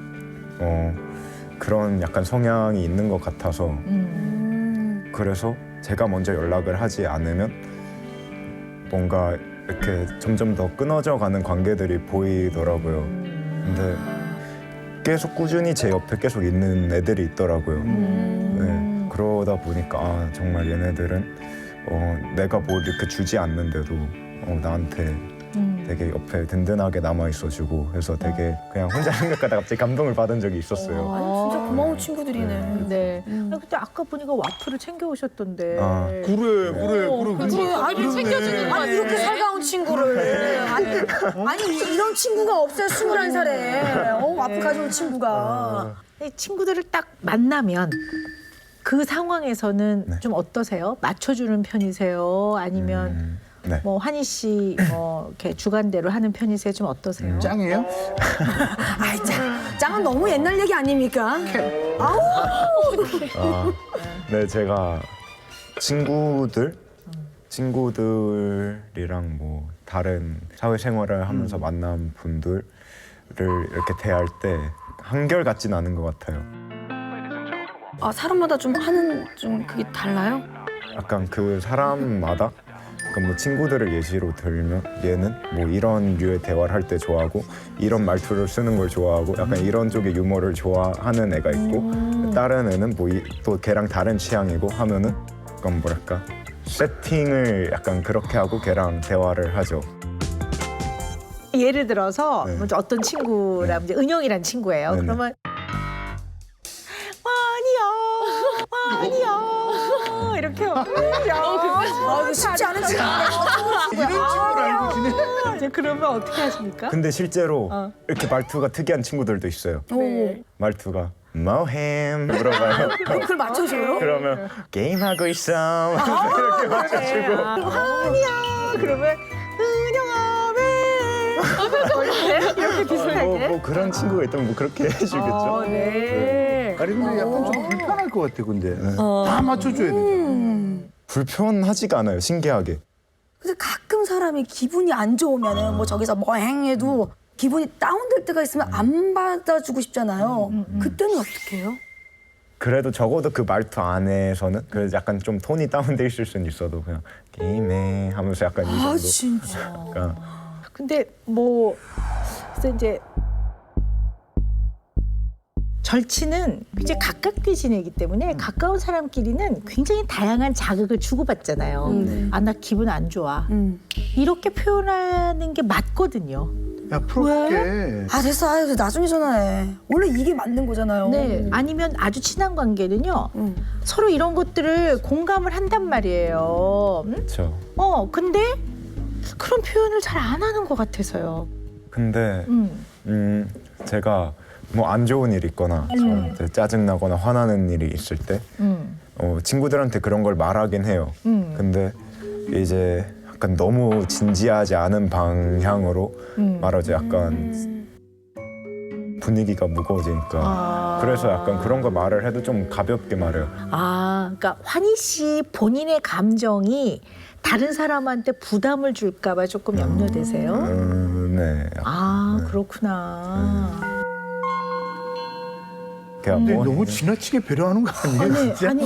S8: 그런 약간 성향이 있는 것 같아서 그래서 제가 먼저 연락을 하지 않으면 뭔가 이렇게 점점 더 끊어져 가는 관계들이 보이더라고요. 근데 계속 꾸준히 제 옆에 계속 있는 애들이 있더라고요. 네, 그러다 보니까 아, 정말 얘네들은 내가 뭘 이렇게 주지 않는데도 나한테 되게 옆에 든든하게 남아 있어주고 해서 되게 그냥 혼자 생각하다가 갑자기 감동을 받은 적이 있었어요.
S2: 아니, 진짜 고마운 친구들이네.
S6: 네. 근데 아까 보니까 와플을 챙겨 오셨던데.
S8: 아.
S1: 그래.
S2: 아니, 챙겨주는 아니 이렇게 살가운 친구를 아니 이런 친구가 없어요 21살에 와플 가져온 친구가.
S6: 이 친구들을 딱 만나면 그 상황에서는
S8: 네.
S6: 좀 어떠세요? 맞춰주는 편이세요? 아니면
S8: 네.
S6: 뭐 환희 씨 이렇게 주관대로 하는 편이세요? 좀 어떠세요?
S1: 짱이에요?
S2: 아이 짱은 너무 옛날 얘기 아닙니까?
S8: 네, 제가 친구들이랑 뭐 다른 사회생활을 하면서 만난 분들을 이렇게 대할 때 한결 같진 않은 것 같아요.
S2: 아 사람마다 좀 하는 좀 그게 달라요?
S8: 약간 그 사람마다 그러니까 뭐 친구들을 예시로 들면 얘는 뭐 이런 류의 대화를 할 때 좋아하고 이런 말투를 쓰는 걸 좋아하고 약간 이런 쪽의 유머를 좋아하는 애가 있고 다른 애는 뭐 또 걔랑 다른 취향이고 하면은 약간 뭐랄까 세팅을 약간 그렇게 하고 걔랑 대화를 하죠.
S6: 예를 들어서
S8: 네.
S6: 먼저 어떤 친구라면 이제 은영이란 친구예요.
S8: 네네.
S6: 그러면 아니요 이렇게
S2: 아 이거 쉽지 않은 친구야.
S1: 이런 친구를 알고 지내?
S6: 이제 그러면 어떻게 하십니까?
S8: 근데 실제로 이렇게 말투가 특이한 친구들도 있어요.
S6: 네.
S8: 말투가 뭐햄 물어봐요.
S2: 그걸 맞춰줘요?
S8: 그러면 게임하고 있어. 이렇게 맞춰주고.
S6: 아니야 그러면 은영아 왜 이렇게 비슷하게
S8: 뭐 그런 친구가 있다면 뭐 그렇게 해주겠죠.
S6: 네.
S1: 아니 근데 약간 좀 불편할 것 같아 근데 다 맞춰줘야 돼.
S8: 불편하지가 않아요. 신기하게.
S2: 근데 가끔 사람이 기분이 안 좋으면은 뭐 저기서 뭐 행해도 기분이 다운될 때가 있으면 안 받아주고 싶잖아요. 그때는 어떻게 해요?
S8: 그래도 적어도 그 말투 안에서는 그래도 약간 좀 톤이 다운돼 있을 수는 있어도 그냥 게임해 하면서 약간 이 정도.
S2: 아 진짜.
S8: 약간
S6: 근데 뭐 그래서 이제 절친은 굉장히 가깝게 지내기 때문에 가까운 사람끼리는 굉장히 다양한 자극을 주고받잖아요. 아 나 기분 안 좋아. 이렇게 표현하는 게 맞거든요.
S1: 야 풀어줄게.
S2: 아 됐어. 아유, 나중에 전화해. 원래 이게 맞는 거잖아요.
S6: 네. 아니면 아주 친한 관계는요. 서로 이런 것들을 공감을 한단 말이에요.
S8: 그렇죠.
S6: 근데 그런 표현을 잘 안 하는 것 같아서요.
S8: 근데 제가 뭐 안 좋은 일이 있거나 저한테 짜증 나거나 화나는 일이 있을 때 친구들한테 그런 걸 말하긴 해요. 근데 이제 약간 너무 진지하지 않은 방향으로 말하죠. 약간 분위기가 무거워지니까. 그래서 약간 그런 거 말을 해도 좀 가볍게 말해요.
S6: 아, 그러니까 환희 씨 본인의 감정이 다른 사람한테 부담을 줄까 봐 조금 염려되세요?
S8: 네.
S6: 아, 그렇구나.
S1: 근데
S8: 뭐
S1: 너무 지나치게 배려하는 거 아니에요 진짜?
S6: 아니,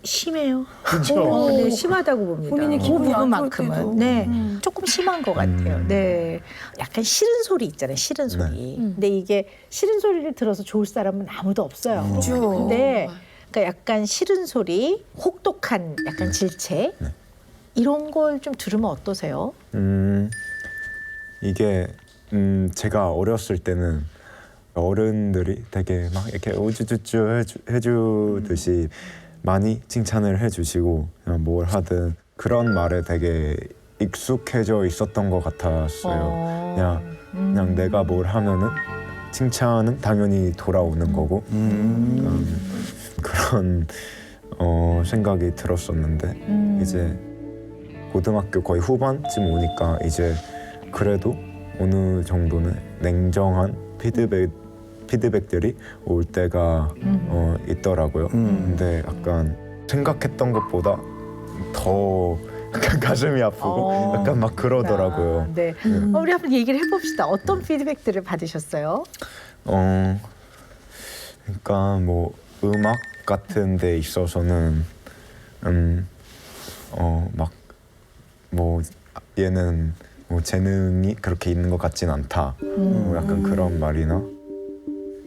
S6: 심해요.
S1: 그죠?
S6: 네, 심하다고 봅니다.
S2: 본인이
S6: 그
S2: 기분이 안
S6: 부분만큼은.
S2: 좋을 때도.
S6: 네, 조금 심한 것 같아요. 네, 약간 싫은 소리 있잖아요. 싫은 소리. 근데 이게 싫은 소리를 들어서 좋을 사람은 아무도 없어요.
S2: 그죠.
S6: 근데 그러니까 약간 싫은 소리, 혹독한 약간 질책 이런 걸 좀 들으면 어떠세요?
S8: 이게 제가 어렸을 때는 어른들이 되게 막 이렇게 우쭈쭈쭈 해주듯이 많이 칭찬을 해주시고 그냥 뭘 하든 그런 말에 되게 익숙해져 있었던 것 같았어요. 그냥 내가 뭘 하면은 칭찬은 당연히 돌아오는 거고 그런 생각이 들었었는데 이제 고등학교 거의 후반쯤 오니까 이제 그래도 어느 정도는 냉정한 피드백들이 올 때가 있더라고요. 근데 약간 생각했던 것보다 더 약간 가슴이 아프고 약간 막 그러더라고요.
S6: 네. 우리 한번 얘기를 해봅시다. 어떤 피드백들을 받으셨어요?
S8: 그러니까 뭐 음악 같은 데 있어서는 막 뭐 얘는 뭐 재능이 그렇게 있는 것 같진 않다. 뭐 약간 그런 말이나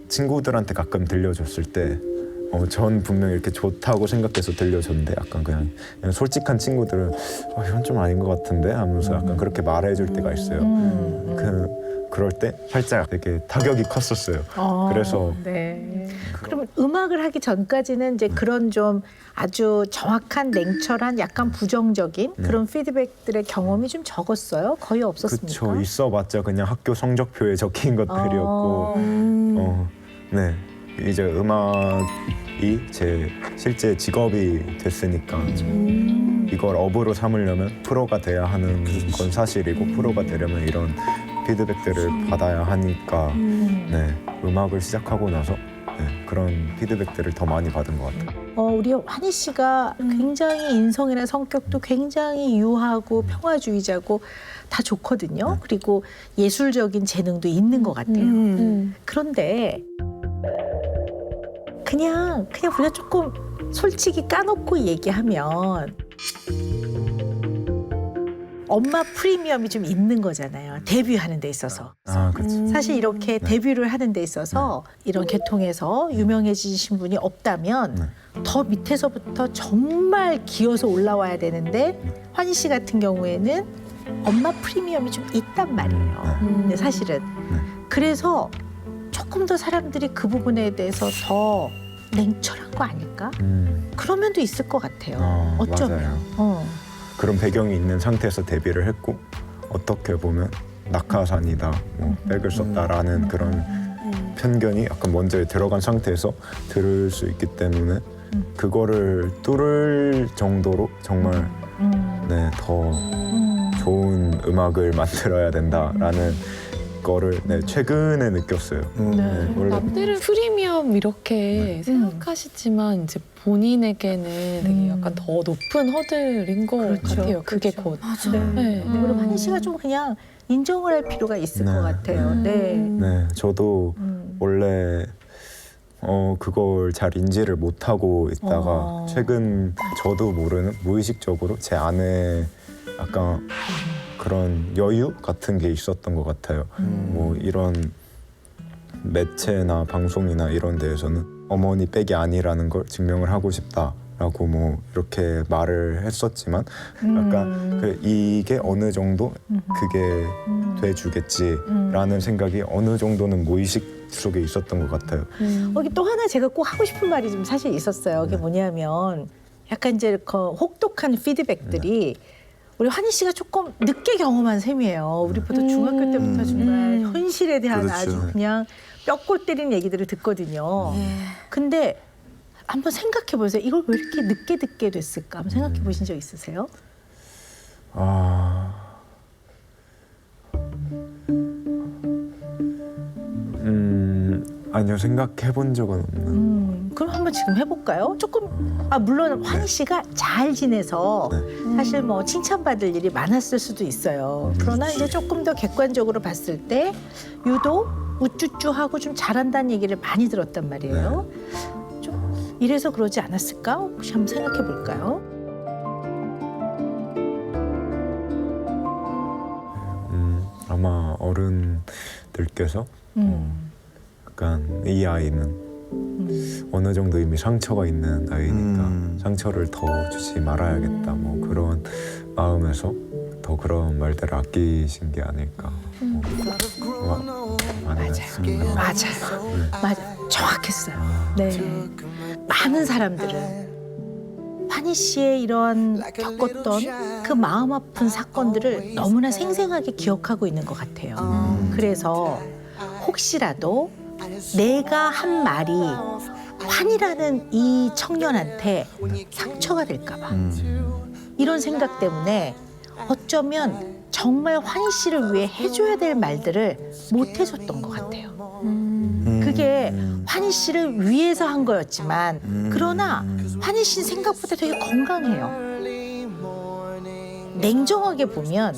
S8: 친구들한테 가끔 들려줬을 때 전 분명히 이렇게 좋다고 생각해서 들려줬는데 약간 그냥 솔직한 친구들은 이건 좀 아닌 것 같은데 하면서 약간 그렇게 말해줄 때가 있어요. 그럴 때 살짝 되게 타격이 컸었어요. 그래서
S6: 네. 그러면 음악을 하기 전까지는 이제 그런 좀 아주 정확한 냉철한 약간 부정적인 그런 피드백들의 경험이 좀 적었어요? 거의 없었습니까?
S8: 그쵸. 있어봤자 그냥 학교 성적표에 적힌 것들이었고 네. 이제 음악이 제 실제 직업이 됐으니까 이걸 업으로 삼으려면 프로가 돼야 하는 건 사실이고 프로가 되려면 이런 피드백들을 받아야 하니까 네, 음악을 시작하고 나서 네, 그런 피드백들을 더 많이 받은 것 같아요.
S6: 우리 환희 씨가 굉장히 인성이나 성격도 굉장히 유하고 평화주의자고 다 좋거든요. 그리고 예술적인 재능도 있는 것 같아요. 그런데 그냥 우리가 조금 솔직히 까놓고 얘기하면 엄마 프리미엄이 좀 있는 거잖아요. 데뷔하는 데 있어서.
S8: 그렇죠.
S6: 사실 이렇게 데뷔를 하는 데 있어서 이런 계통에서 유명해지신 분이 없다면 더 밑에서부터 정말 기어서 올라와야 되는데 환희 씨 같은 경우에는 엄마 프리미엄이 좀 있단 말이에요. 근데 사실은. 그래서 조금 더 사람들이 그 부분에 대해서 더 냉철한 거 아닐까? 그런 면도 있을 것 같아요. 어쩌면.
S8: 그런 배경이 있는 상태에서 데뷔를 했고 어떻게 보면 낙하산이다, 뭐 백을 썼다라는 그런 편견이 약간 먼저 들어간 상태에서 들을 수 있기 때문에 그거를 뚫을 정도로 정말 네, 더 좋은 음악을 만들어야 된다라는 거를 네, 최근에 느꼈어요. 원래
S3: 남들은 프리미엄 이렇게 생각하시지만 이제 본인에게는 되게 약간 더 높은 허들인 것 같아요. 그게 곧. 네.
S6: 그리고 환희 씨가 좀 그냥 인정을 할 필요가 있을 것 같아요.
S8: 네, 저도 원래 그걸 잘 인지를 못하고 있다가 최근 저도 모르는 무의식적으로 제 안에 약간 그런 여유 같은 게 있었던 것 같아요. 뭐 이런 매체나 방송이나 이런 데에서는 어머니 백이 아니라는 걸 증명을 하고 싶다라고 뭐 이렇게 말을 했었지만 약간 이게 어느 정도 그게 돼주겠지라는 생각이 어느 정도는 무의식 속에 있었던 것 같아요.
S6: 여기 또 하나 제가 꼭 하고 싶은 말이 좀 사실 있었어요. 그게 뭐냐면 약간 이제 그 혹독한 피드백들이 우리 환희 씨가 조금 늦게 경험한 셈이에요. 우리보다 중학교 때부터 정말 현실에 대한
S1: 그렇죠.
S6: 아주 그냥 뼈골 때리는 얘기들을 듣거든요. 근데 한번 생각해 보세요. 이걸 왜 이렇게 늦게 듣게 됐을까? 한번 생각해 보신 적 있으세요?
S8: 아니요, 생각해 본 적은 없는.
S6: 그럼 한번 지금 해볼까요? 조금 물론 환희 씨가 잘 지내서 사실 뭐 칭찬받을 일이 많았을 수도 있어요. 그러나 이제 조금 더 객관적으로 봤을 때 유독 우쭈쭈하고 좀 잘한다는 얘기를 많이 들었단 말이에요. 좀 이래서 그러지 않았을까? 혹시 한번 생각해 볼까요?
S8: 아마 어른들께서 약간 이 아이는 어느 정도 이미 상처가 있는 아이니까 상처를 더 주지 말아야겠다, 뭐 그런 마음에서 더 그런 말들을 아끼신 게 아닐까.
S6: 맞아요. 정확했어요. 네. 많은 사람들은 환희 씨의 이런 겪었던 그 마음 아픈 사건들을 너무나 생생하게 기억하고 있는 것 같아요. 그래서 혹시라도 내가 한 말이 환이라는 이 청년한테 상처가 될까 봐 이런 생각 때문에 어쩌면 정말 환희 씨를 위해 해줘야 될 말들을 못 해줬던 것 같아요. 그게 환희 씨를 위해서 한 거였지만 그러나 환희 씨는 생각보다 되게 건강해요. 냉정하게 보면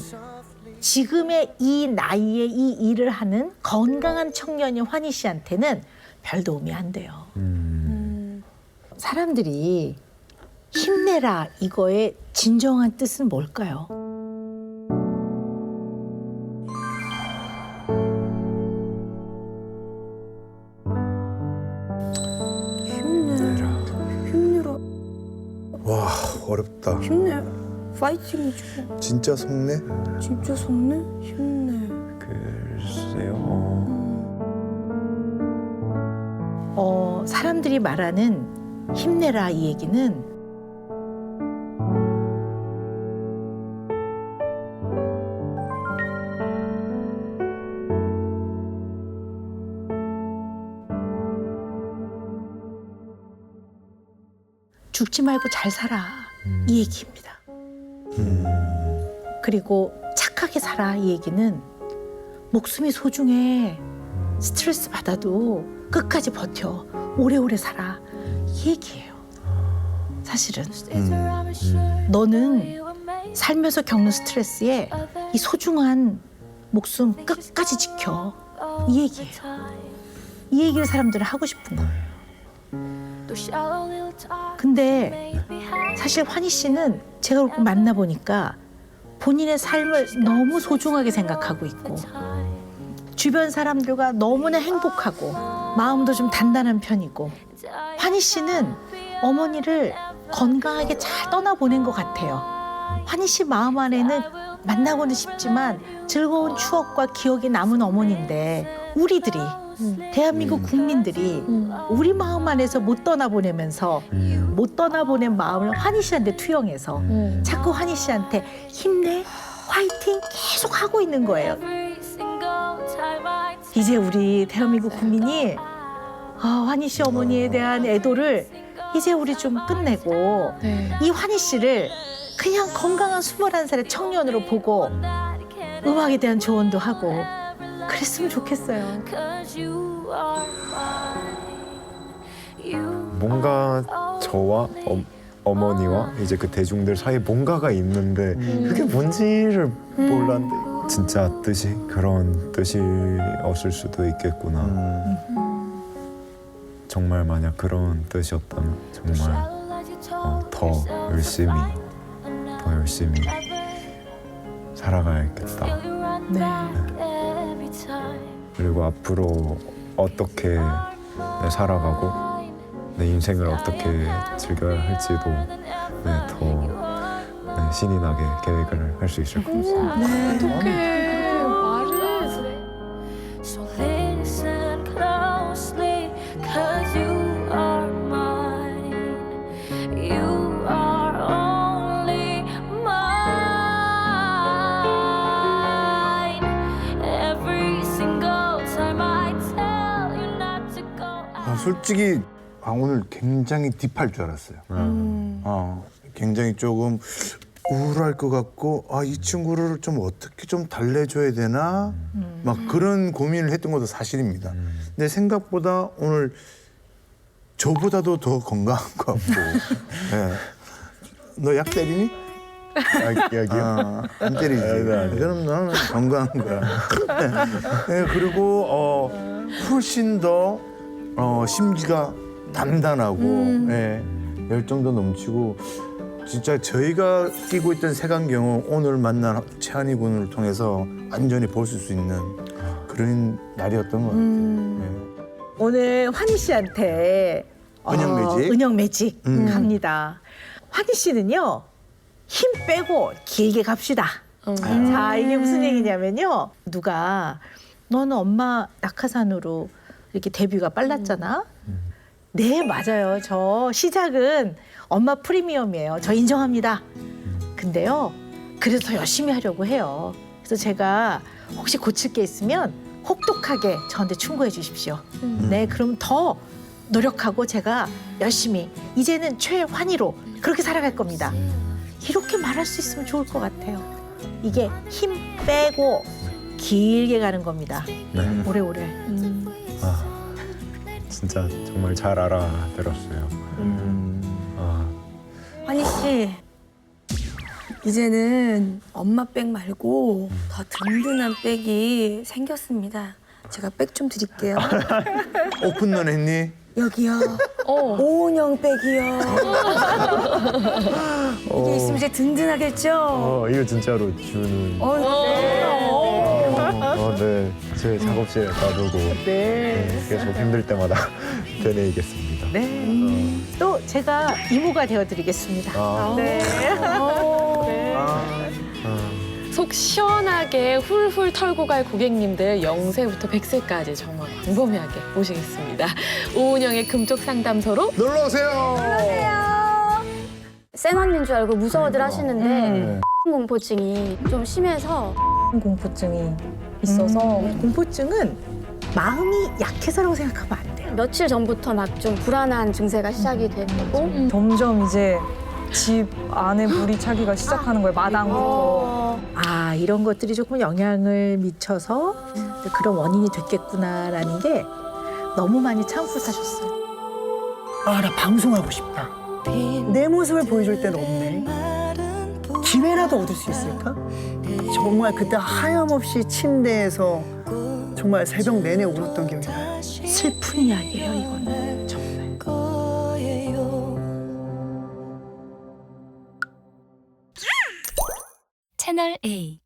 S6: 지금의 이 나이에 이 일을 하는 건강한 청년인 환희 씨한테는 별 도움이 안 돼요. 사람들이 힘내라 이거의 진정한 뜻은 뭘까요?
S2: 힘내라.
S1: 와 어렵다.
S2: 힘내. 파이팅이죠.
S1: 진짜 속내?
S2: 진짜 속내? 힘내.
S8: 글쎄요.
S6: 사람들이 말하는 힘내라 이 얘기는 죽지 말고 잘 살아 이 얘기입니다. 그리고 착하게 살아 이 얘기는 목숨이 소중해. 스트레스 받아도 끝까지 버텨. 오래오래 살아. 이 얘기예요. 사실은 너는 살면서 겪는 스트레스에 이 소중한 목숨 끝까지 지켜. 이 얘기예요. 이 얘기를 사람들은 하고 싶은 거예요. 근데 사실 환희 씨는 제가 그렇게 만나보니까 본인의 삶을 너무 소중하게 생각하고 있고 주변 사람들과 너무나 행복하고 마음도 좀 단단한 편이고 환희 씨는 어머니를 건강하게 잘 떠나보낸 것 같아요. 환희 씨 마음 안에는 만나고는 싶지만 즐거운 추억과 기억이 남은 어머니인데 우리들이 대한민국 국민들이 우리 마음 안에서 못 떠나보내면서 못 떠나보낸 마음을 환희 씨한테 투영해서 자꾸 환희 씨한테 힘내, 화이팅 계속 하고 있는 거예요. 이제 우리 대한민국 국민이 환희 씨 어머니에 대한 애도를 이제 우리 좀 끝내고 이 환희 씨를 그냥 건강한 21살의 청년으로 보고 음악에 대한 조언도 하고 그랬으면 좋겠어요.
S8: 뭔가 저와 어머니와 이제 그 대중들 사이에 뭔가가 있는데 그게 뭔지를 몰랐는데 진짜 뜻이 그런 뜻이었을 수도 있겠구나. 정말 만약 그런 뜻이었다면 정말 더 열심히 살아가야겠다. 그리고 앞으로 어떻게 살아가고 내 인생을 어떻게 즐겨야 할지도 더 신이 나게 계획을 할 수 있을 것 같습니다.
S3: 어떡해. 말을.
S7: So listen closely, 'cause you are mine. You are only mine. Every single time I tell you not to go.
S1: 솔직히 오늘 굉장히 딥할 줄 알았어요. 굉장히 조금 우울할 것 같고 이 친구를 좀 어떻게 좀 달래줘야 되나 막 그런 고민을 했던 것도 사실입니다. 근데 생각보다 오늘 저보다도 더 건강한 것 같고 너 약 때리니?
S8: 약이요?
S1: 안 때리지. 그럼 나는 건강한 거야. 그리고 훨씬 더 심기가 단단하고 열정도 넘치고 진짜 저희가 끼고 있던 색안경을 오늘 만난 최한희 군을 통해서 완전히 볼 수 있는 그런 날이었던 것 같아요.
S6: 오늘 환희 씨한테 은영 매직 갑니다. 환희 씨는요 힘 빼고 길게 갑시다. 자 이게 무슨 얘기냐면요 누가 너는 엄마 낙하산으로 이렇게 데뷔가 빨랐잖아. 네 맞아요. 저 시작은 엄마 프리미엄이에요. 저 인정합니다. 근데요 그래서 더 열심히 하려고 해요. 그래서 제가 혹시 고칠 게 있으면 혹독하게 저한테 충고해 주십시오. 네 그럼 더 노력하고 제가 열심히 이제는 최환희로 그렇게 살아갈 겁니다. 이렇게 말할 수 있으면 좋을 것 같아요. 이게 힘 빼고 길게 가는 겁니다.
S8: 네.
S6: 오래오래.
S8: 아, 진짜 정말 잘 알아들었어요. 아,
S2: 환희 씨, 이제는 엄마 백 말고 더 든든한 백이 생겼습니다. 제가 백 좀 드릴게요.
S1: 오픈런 했니?
S2: 여기요. 오은영 백이요. 이게 있으면 이제 든든하겠죠?
S8: 이거 진짜로 주는.
S2: 네.
S8: 네, 제 작업실에 놔두고 계속 힘들 때마다 되뇌이겠습니다.
S6: 네. 또 제가 이모가 되어드리겠습니다. 네.
S3: 속 시원하게 훌훌 털고 갈 고객님들 0세부터 100세까지 정말 광범위하게 모시겠습니다. 오은영의 금쪽 상담소로
S1: 놀러 오세요.
S10: 센 언니인 줄 알고 무서워들 하시는데 공포증이 좀 심해서
S6: 공포증이 있어서 공포증은 마음이 약해서라고 생각하면 안 돼요.
S10: 며칠 전부터 막 좀 불안한 증세가 시작이 되고
S11: 점점 이제 집 안에 물이 차기가 시작하는 거예요. 마당부터.
S6: 아, 이런 것들이 조금 영향을 미쳐서 그런 원인이 됐겠구나라는 게 너무 많이 참고 사셨어요.
S12: 아, 나 방송하고 싶다. 내 모습을 보여줄 데는 없네. 기회라도 얻을 수 있을까? 정말 그때 하염없이 침대에서 정말 새벽 내내 울었던 기억이 나요.
S6: 슬픈 이야기예요, 이거는. 정말.
S4: 채널 A